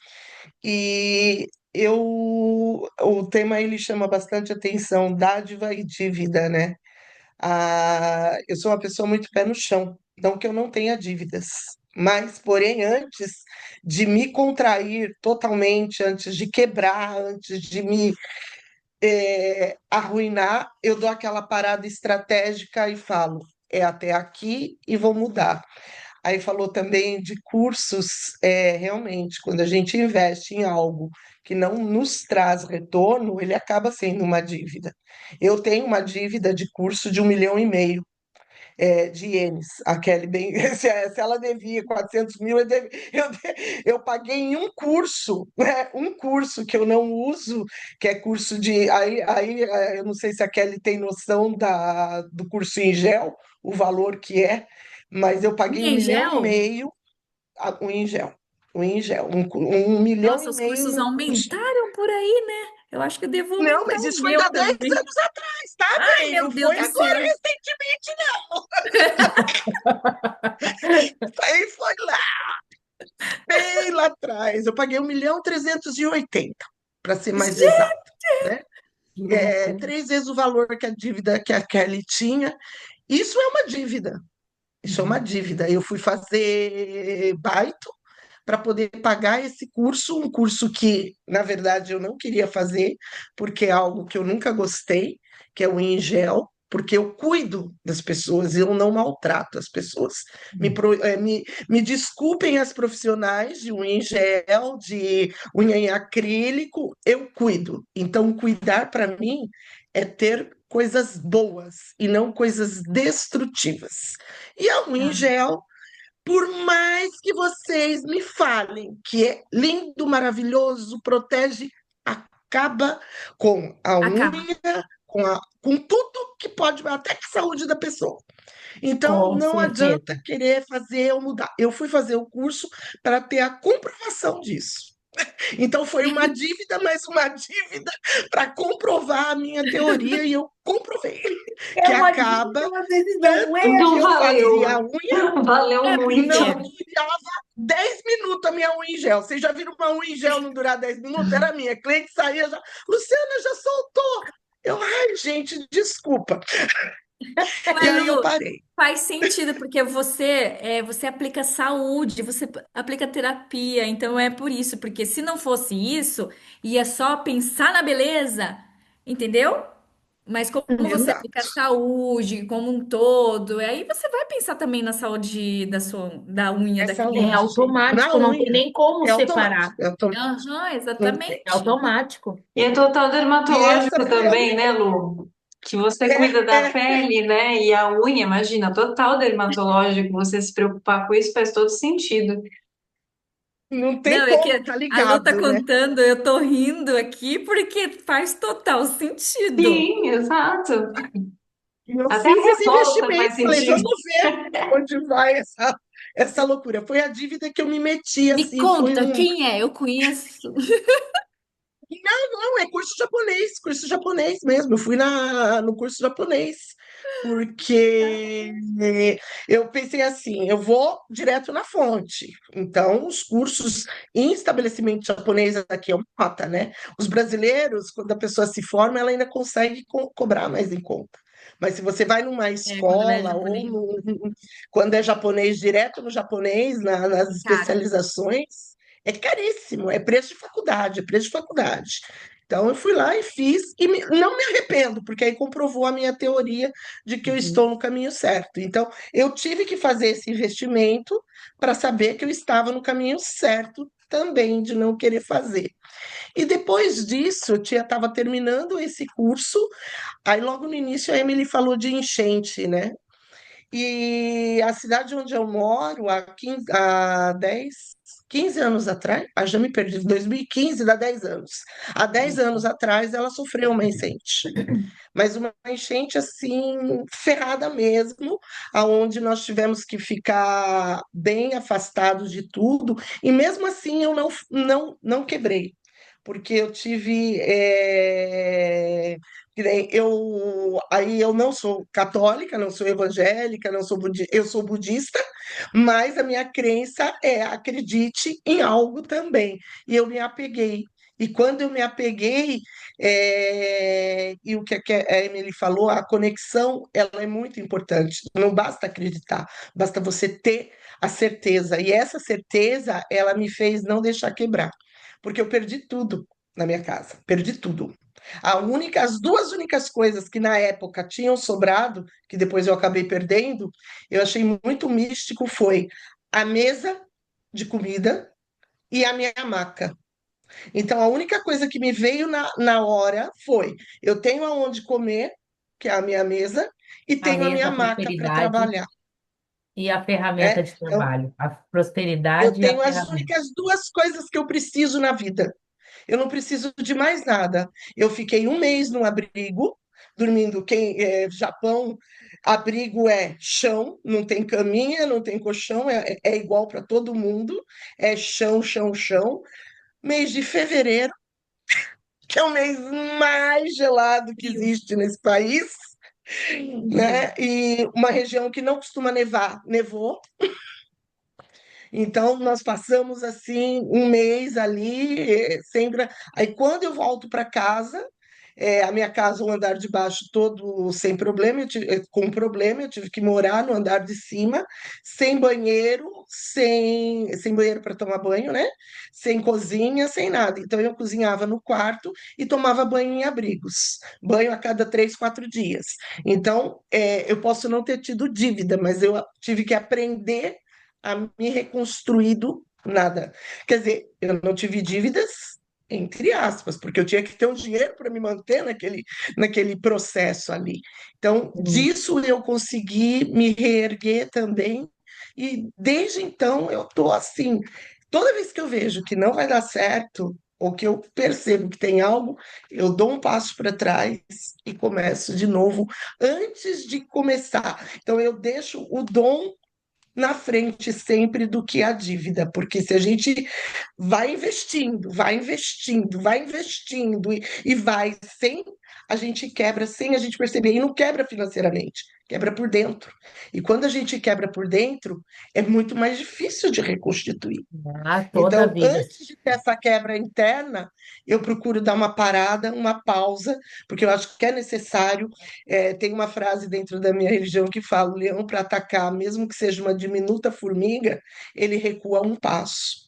E o tema ele chama bastante atenção, dádiva e dívida, né? Eu sou uma pessoa muito pé no chão, não que eu não tenha dívidas, mas, porém, antes de me contrair totalmente, antes de quebrar, antes de me arruinar, eu dou aquela parada estratégica e falo, é até aqui e vou mudar. Aí falou também de cursos, realmente, quando a gente investe em algo que não nos traz retorno, ele acaba sendo uma dívida. Eu tenho uma dívida de curso de 1,5 milhão de ienes. A Kelly, bem, se ela devia 400 mil, eu paguei em um curso, né? Um curso que eu não uso, que é curso de. Eu não sei se a Kelly tem noção do curso em gel, o valor que é. mas eu paguei Unha um em milhão e gel? meio o em gel. O em gel. Um milhão Nossa, e os meio cursos no curso. aumentaram por aí, né? Eu acho que eu devo Não, aumentar mas o isso foi meu há 10 também. anos atrás, tá, Ai, bem? meu Não Deus foi do agora céu. recentemente, não. Isso aí foi lá, bem lá atrás. Eu paguei 1.380.000, para ser mais exato, né? Que É, loucura. 3 vezes o valor que a dívida que a Kelly tinha. Isso é uma dívida. Isso é uma Uhum. dívida. Eu fui fazer baito para poder pagar esse curso, um curso que, na verdade, eu não queria fazer, porque é algo que eu nunca gostei, que é o Ingel, porque eu cuido das pessoas, eu não maltrato as pessoas. Me desculpem as profissionais de unha em gel, de unha em acrílico, eu cuido. Então, cuidar para mim é ter coisas boas e não coisas destrutivas. E a unha em Ah, gel, por mais que vocês me falem que é lindo, maravilhoso, protege, acaba com a acaba. unha, com tudo que pode, até que a saúde da pessoa. Então, Com não adianta certeza. querer fazer ou mudar. Eu fui fazer o curso para ter a comprovação disso. Então, foi uma dívida, mais uma dívida para comprovar a minha teoria, e eu comprovei É que uma acaba. dívida, às vezes não é. Tanto que Então eu fazia a valeu. unha, Valeu É muito. não porque durava 10 minutos a minha unha em gel. Vocês já viram uma unha em gel não durar 10 minutos? Era minha. Cliente saía já. Luciana já soltou. Eu, ai, gente, desculpa. E Mas, aí eu Lulu, parei. faz sentido, porque você aplica saúde, você aplica terapia, então é por isso, porque se não fosse isso, ia só pensar na beleza, entendeu? Mas como você aplica Exato. saúde como um todo, aí você vai pensar também na saúde da unha É da É saúde. cliente. Na automático, não tem unha. nem como É automático. separar. É automático. Aham, Não tem. É exatamente. automático. E é total E essa dermatológico foi a também, única. né, Lu? Que você É, cuida da é, pele, né? E a unha, imagina, total dermatológico, você se preocupar com isso faz todo sentido. não tem Não, é que como, tá a Lu tá ligado, né? contando, eu tô rindo aqui porque faz total sentido. Sim, exato. E eu Até a fiz esse resposta investimento, faz falei, sentido. vamos ver onde vai essa loucura. Foi a dívida que eu me meti, Me assim, foi conta, um. quem é? Eu conheço. Não, é curso japonês mesmo. Eu fui no curso japonês, porque eu pensei assim, eu vou direto na fonte. Então, os cursos em estabelecimento japonês aqui é uma nota, né? Os brasileiros, quando a pessoa se forma, ela ainda consegue cobrar mais em conta. Mas se você vai numa É, quando ela é escola ou japonês, quando é japonês, direto no japonês, nas cara. especializações, é caríssimo, é preço de faculdade, é preço de faculdade. Então, eu fui lá e fiz, e não me arrependo, porque aí comprovou a minha teoria de que eu Uhum. estou no caminho certo. Então, eu tive que fazer esse investimento para saber que eu estava no caminho certo também, de não querer fazer. E depois disso, eu estava terminando esse curso, aí logo no início a Emily falou de enchente, né? E a cidade onde eu moro, há 15 anos atrás, já me perdi, 2015 dá 10 anos. Há 10 anos atrás, ela sofreu uma enchente, mas uma enchente assim, ferrada mesmo, aonde nós tivemos que ficar bem afastados de tudo, e mesmo assim eu não quebrei, porque eu tive. Que nem aí eu não sou católica, não sou evangélica, não sou eu sou budista, mas a minha crença é acredite em algo também. E eu me apeguei. E quando eu me apeguei, e o que a Emily falou, a conexão, ela é muito importante. Não basta acreditar, basta você ter a certeza. E essa certeza, ela me fez não deixar quebrar, porque eu perdi tudo na minha casa, perdi tudo. As duas únicas coisas que na época tinham sobrado, que depois eu acabei perdendo, eu achei muito místico, foi a mesa de comida e a minha maca. Então, a única coisa que me veio na hora foi: eu tenho aonde comer, que é a minha mesa, e A tenho a minha mesa, a maca para prosperidade trabalhar. e a ferramenta Né? de Então, trabalho. A eu prosperidade e a tenho as ferramenta. únicas duas coisas que eu preciso na vida. Eu não preciso de mais nada. Eu fiquei um mês no abrigo, dormindo. Japão. Abrigo é chão, não tem caminha, não tem colchão, é igual para todo mundo, é chão, chão, chão. Mês de fevereiro, que é o mês mais gelado que Frio. existe nesse país, Frio. né? E uma região que não costuma nevar, nevou. Então, nós passamos assim um mês ali, sempre. Aí, quando eu volto para casa, a minha casa, o andar de baixo todo sem problema, com problema, eu tive que morar no andar de cima, sem banheiro para tomar banho, né? Sem cozinha, sem nada. Então, eu cozinhava no quarto e tomava banho em abrigos, banho a cada 3, 4 dias. Então, eu posso não ter tido dívida, mas eu tive que aprender a me reconstruir do nada. Quer dizer, eu não tive dívidas, entre aspas, porque eu tinha que ter um dinheiro para me manter naquele processo ali. Então, Sim. disso eu consegui me reerguer também, e desde então eu estou assim. Toda vez que eu vejo que não vai dar certo, ou que eu percebo que tem algo, eu dou um passo para trás e começo de novo antes de começar. Então, eu deixo o dom na frente sempre do que a dívida, porque se a gente vai investindo, vai investindo, vai investindo e vai sem, a gente quebra sem a gente perceber, e não quebra financeiramente, quebra por dentro. E quando a gente quebra por dentro, é muito mais difícil de reconstituir. Ah, toda a Então, vida. antes de ter essa quebra interna, eu procuro dar uma parada, uma pausa, porque eu acho que é necessário. Tem uma frase dentro da minha religião que fala: o leão, para atacar, mesmo que seja uma diminuta formiga, ele recua um passo.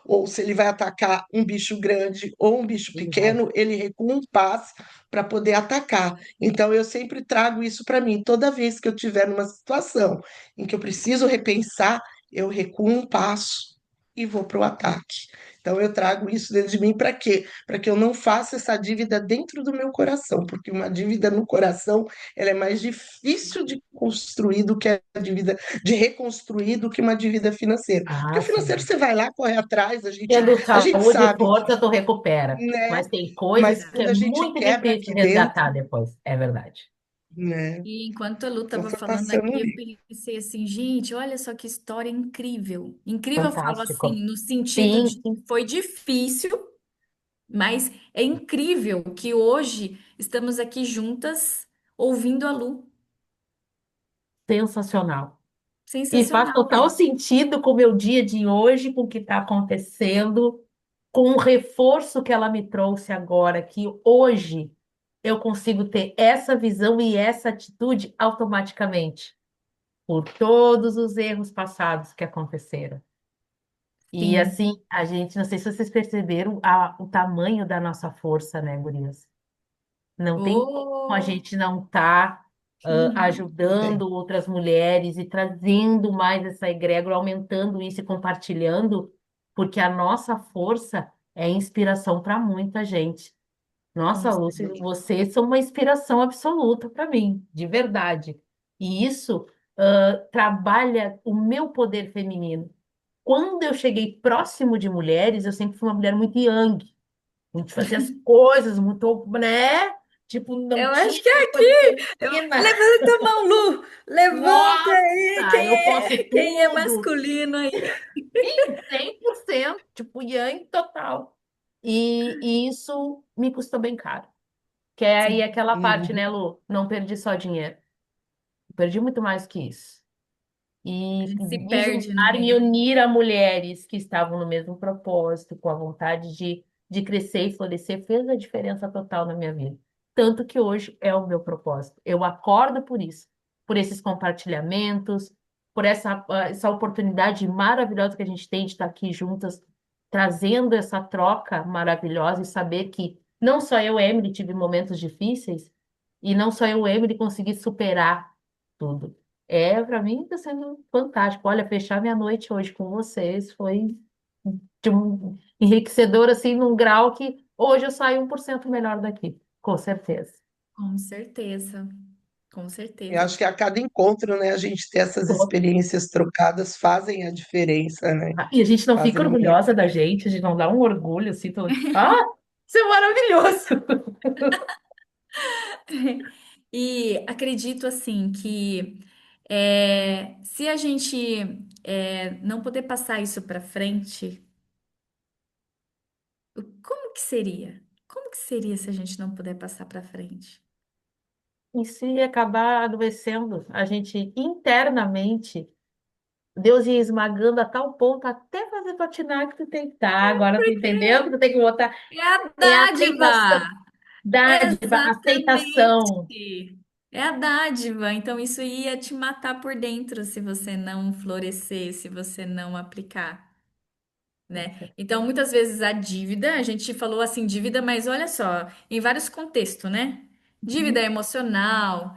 Ou se ele vai atacar um bicho grande ou um bicho Ele vai. pequeno, ele recua um passo para poder atacar. Então, eu sempre trago isso para mim. Toda vez que eu tiver numa situação em que eu preciso repensar, eu recuo um passo e vou para o ataque. Então, eu trago isso dentro de mim para quê? Para que eu não faça essa dívida dentro do meu coração, porque uma dívida no coração ela é mais difícil de construir do que a dívida de reconstruir do que uma dívida financeira. Porque Ah, o financeiro sim. você vai lá, corre atrás, a gente, Tendo a gente saúde e sabe, força, tu recupera. né? Mas tem Mas coisas que quando é a gente muito quebra difícil aqui resgatar dentro, depois. É verdade. né? E enquanto a Lu Então estava foi falando passando aqui, eu isso. pensei assim, gente, olha só que história incrível. Incrível, eu falo Fantástico. assim, no sentido Sim, de sim. foi difícil, mas é incrível que hoje estamos aqui juntas ouvindo a Lu. Sensacional. E faz Sensacional. total sentido com o meu dia de hoje, com o que está acontecendo, com o reforço que ela me trouxe agora, que hoje eu consigo ter essa visão e essa atitude automaticamente, por todos os erros passados que aconteceram. E Sim. assim, a gente, não sei se vocês perceberam o tamanho da nossa força, né, gurias? Não tem como a Oh, gente não estar uhum. Tem. ajudando outras mulheres e trazendo mais essa egrégora, aumentando isso e compartilhando, porque a nossa força é inspiração para muita gente. Com Nossa, Lúcia, certeza. vocês são uma inspiração absoluta para mim, de verdade. E isso trabalha o meu poder feminino. Quando eu cheguei próximo de mulheres, eu sempre fui uma mulher muito yang, muito fazia as coisas, muito, né? Tipo, não Eu tinha acho que é essa coisa aqui. feminina. Levanta a mão, Lu. Levanta aí. Nossa, eu posso Quem é tudo. masculino aí? Sim, 100%, tipo, yang total. E isso me custou bem caro. Que é aí Sim, aquela parte, Uhum. né, Lu? Não perdi só dinheiro. Perdi muito mais que isso. a E gente se me perde no juntar e me meio. unir a mulheres que estavam no mesmo propósito, com a vontade de crescer e florescer, fez a diferença total na minha vida. Tanto que hoje é o meu propósito. Eu acordo por isso, por esses compartilhamentos, por essa oportunidade maravilhosa que a gente tem de estar aqui juntas, trazendo essa troca maravilhosa e saber que não só eu, Emily, tive momentos difíceis, e não só eu, Emily, consegui superar tudo. Para mim está sendo fantástico. Olha, fechar minha noite hoje com vocês foi enriquecedor, assim, num grau que hoje eu saio 1% melhor daqui, com certeza. Com certeza. Com Eu certeza. acho que a cada encontro, né, a gente ter essas Tô- experiências trocadas fazem a diferença, né? E a gente não fica Fazem muito. orgulhosa da gente, a gente não dá um orgulho, assim, isso é maravilhoso. E acredito assim que se a gente não poder passar isso para frente, como que seria? Como que seria se a gente não puder passar para frente? E se acabar adoecendo, a gente internamente, Deus ia esmagando a tal ponto até fazer patinar que tu tem que estar. Agora tu entendeu que tu tem que botar. É a É a dádiva! aceitação, dádiva, aceitação. Exatamente. É a dádiva. Então, isso ia te matar por dentro se você não florescer, se você não aplicar, né? Então, muitas vezes a dívida, a gente falou assim, dívida, mas olha só, em vários contextos, né? Dívida emocional,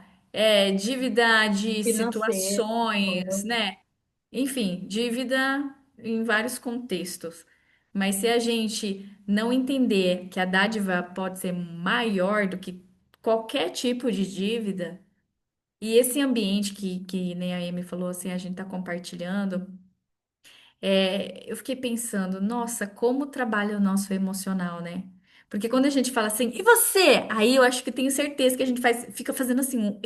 dívida de Financeiro. situações, né? Enfim, dívida em vários contextos. Mas se a gente não entender que a dádiva pode ser maior do que qualquer tipo de dívida, e esse ambiente que nem a Amy falou, assim, a gente está compartilhando, eu fiquei pensando, nossa, como trabalha o nosso emocional, né? Porque quando a gente fala assim, e você? Aí eu acho que tenho certeza que a gente fica fazendo assim,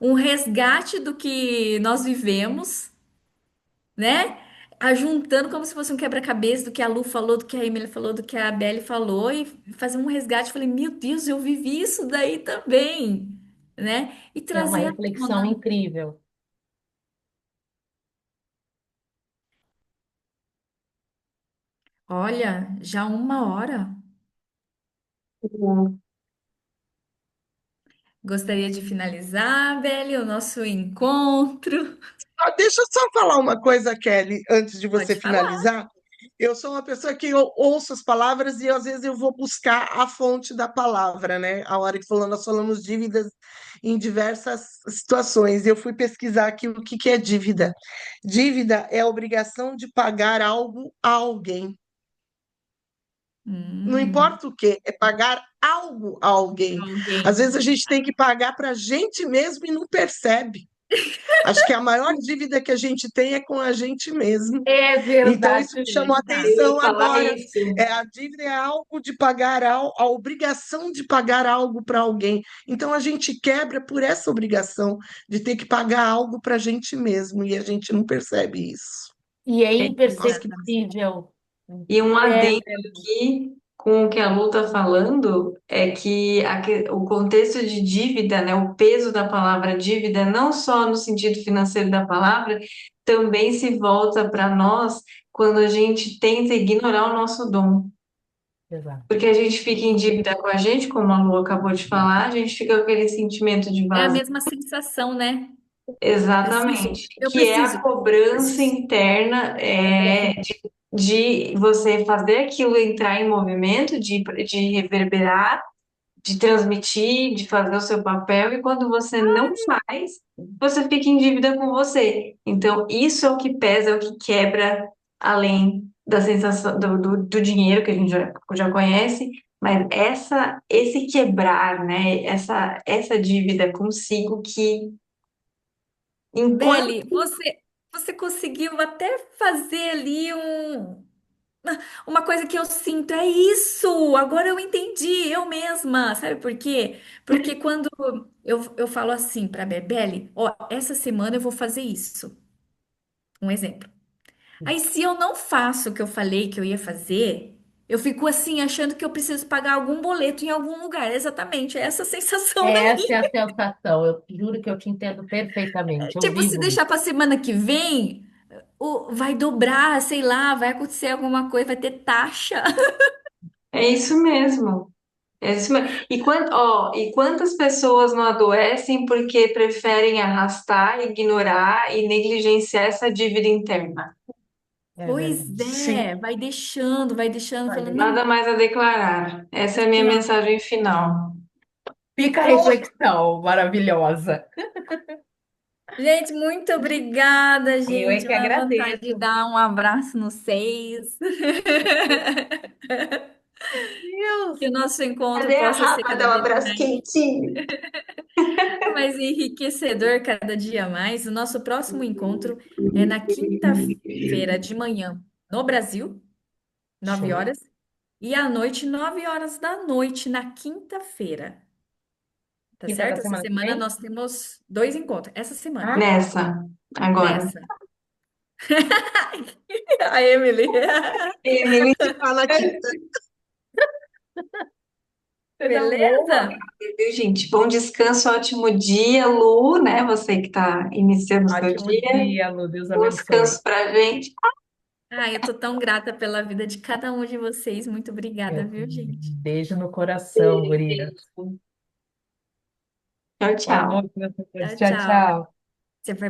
um resgate do que nós vivemos, né? Ajuntando como se fosse um quebra-cabeça do que a Lu falou, do que a Emily falou, do que a Belle falou, e fazer um resgate. Falei, meu Deus, eu vivi isso daí também, né? E É uma trazer à reflexão tona. incrível. Olha, já 1 hora. Gostaria de finalizar, Belle, o nosso encontro. Ah, deixa eu só falar uma coisa, Kelly, antes de você Pode falar. finalizar. Eu sou uma pessoa que eu ouço as palavras e às vezes eu vou buscar a fonte da palavra, né? A hora que falou, nós falamos dívidas em diversas situações. Eu fui pesquisar aqui o que que é dívida. Dívida é a obrigação de pagar algo a alguém. Não Hum, importa o que, é pagar algo a alguém. Às vezes alguém. a gente tem que pagar para a gente mesmo e não percebe. Acho que a maior dívida que a gente tem é com a gente mesmo. É Então, verdade, isso me chamou a Eu verdade. ia atenção falar agora. isso. A dívida é algo de pagar algo, a obrigação de pagar algo para alguém. Então, a gente quebra por essa obrigação de ter que pagar algo para a gente mesmo, e a gente não percebe isso. E é Nossa, que Exatamente. imperceptível. E um É, adendo aqui com o que a Lu está falando é que o contexto de dívida, né, o peso da palavra dívida, não só no sentido financeiro da palavra, também se volta para nós quando a gente tenta ignorar o nosso dom. exato. Porque a gente fica em dívida com a gente, como a Lu acabou de falar, a gente fica com aquele sentimento de É a vazio. mesma sensação, né? Preciso, Exatamente. eu Que é a preciso, eu cobrança preciso. interna de você fazer aquilo entrar em movimento, de reverberar, de transmitir, de fazer o seu papel, e quando você não faz, você fica em dívida com você. Então, isso é o que pesa, é o que quebra, além da sensação do dinheiro que a gente já conhece, mas esse quebrar, né, essa dívida consigo que, enquanto Belle, você conseguiu até fazer ali uma coisa que eu sinto, é isso! Agora eu entendi, eu mesma. Sabe por quê? Porque quando eu falo assim para a Bebele, ó, essa semana eu vou fazer isso. Um exemplo. Aí, se eu não faço o que eu falei que eu ia fazer, eu fico assim, achando que eu preciso pagar algum boleto em algum lugar. Exatamente, é essa sensação da Essa é minha. a sensação. Eu juro que eu te entendo perfeitamente. Eu Tipo, se vivo isso. deixar para semana que vem, vai dobrar, sei lá, vai acontecer alguma coisa, vai ter taxa. é isso mesmo. É isso mesmo. E quantas pessoas não adoecem porque preferem arrastar, ignorar e negligenciar essa dívida interna? É Pois verdade. sim. vai deixando, Vai falando, não, Nada mais a declarar. Essa é a minha assim, ó. mensagem final. Fica a reflexão maravilhosa. Gente, muito obrigada, Eu é gente. que Uma vontade de agradeço. dar um abraço nos seis. Que Deus. o nosso encontro Cadê a possa ser Rafa cada dar um vez abraço quentinho? mais enriquecedor cada dia mais. O nosso próximo encontro é na quinta-feira de manhã, no Brasil, 9 Show. horas, e à noite, 9 horas da noite, na quinta-feira. tá Quinta da certo? Essa semana que semana vem? nós temos dois encontros. Essa semana, Ah, Nessa, agora. nessa. A Emily. Emily se fala quinta. coisa boa. Beleza? Viu, gente? Bom descanso, ótimo dia, Lu, né? Você que está iniciando o seu Ótimo dia. dia, Lu. Deus Bom abençoe. descanso pra gente. Ah, eu tô tão grata pela vida de cada um de vocês. Muito obrigada, Eu viu, também. gente? Beijo no coração, guria. Tchau, Boa tchau. noite, meus amores. Tchau, Tchau, tchau. tchau.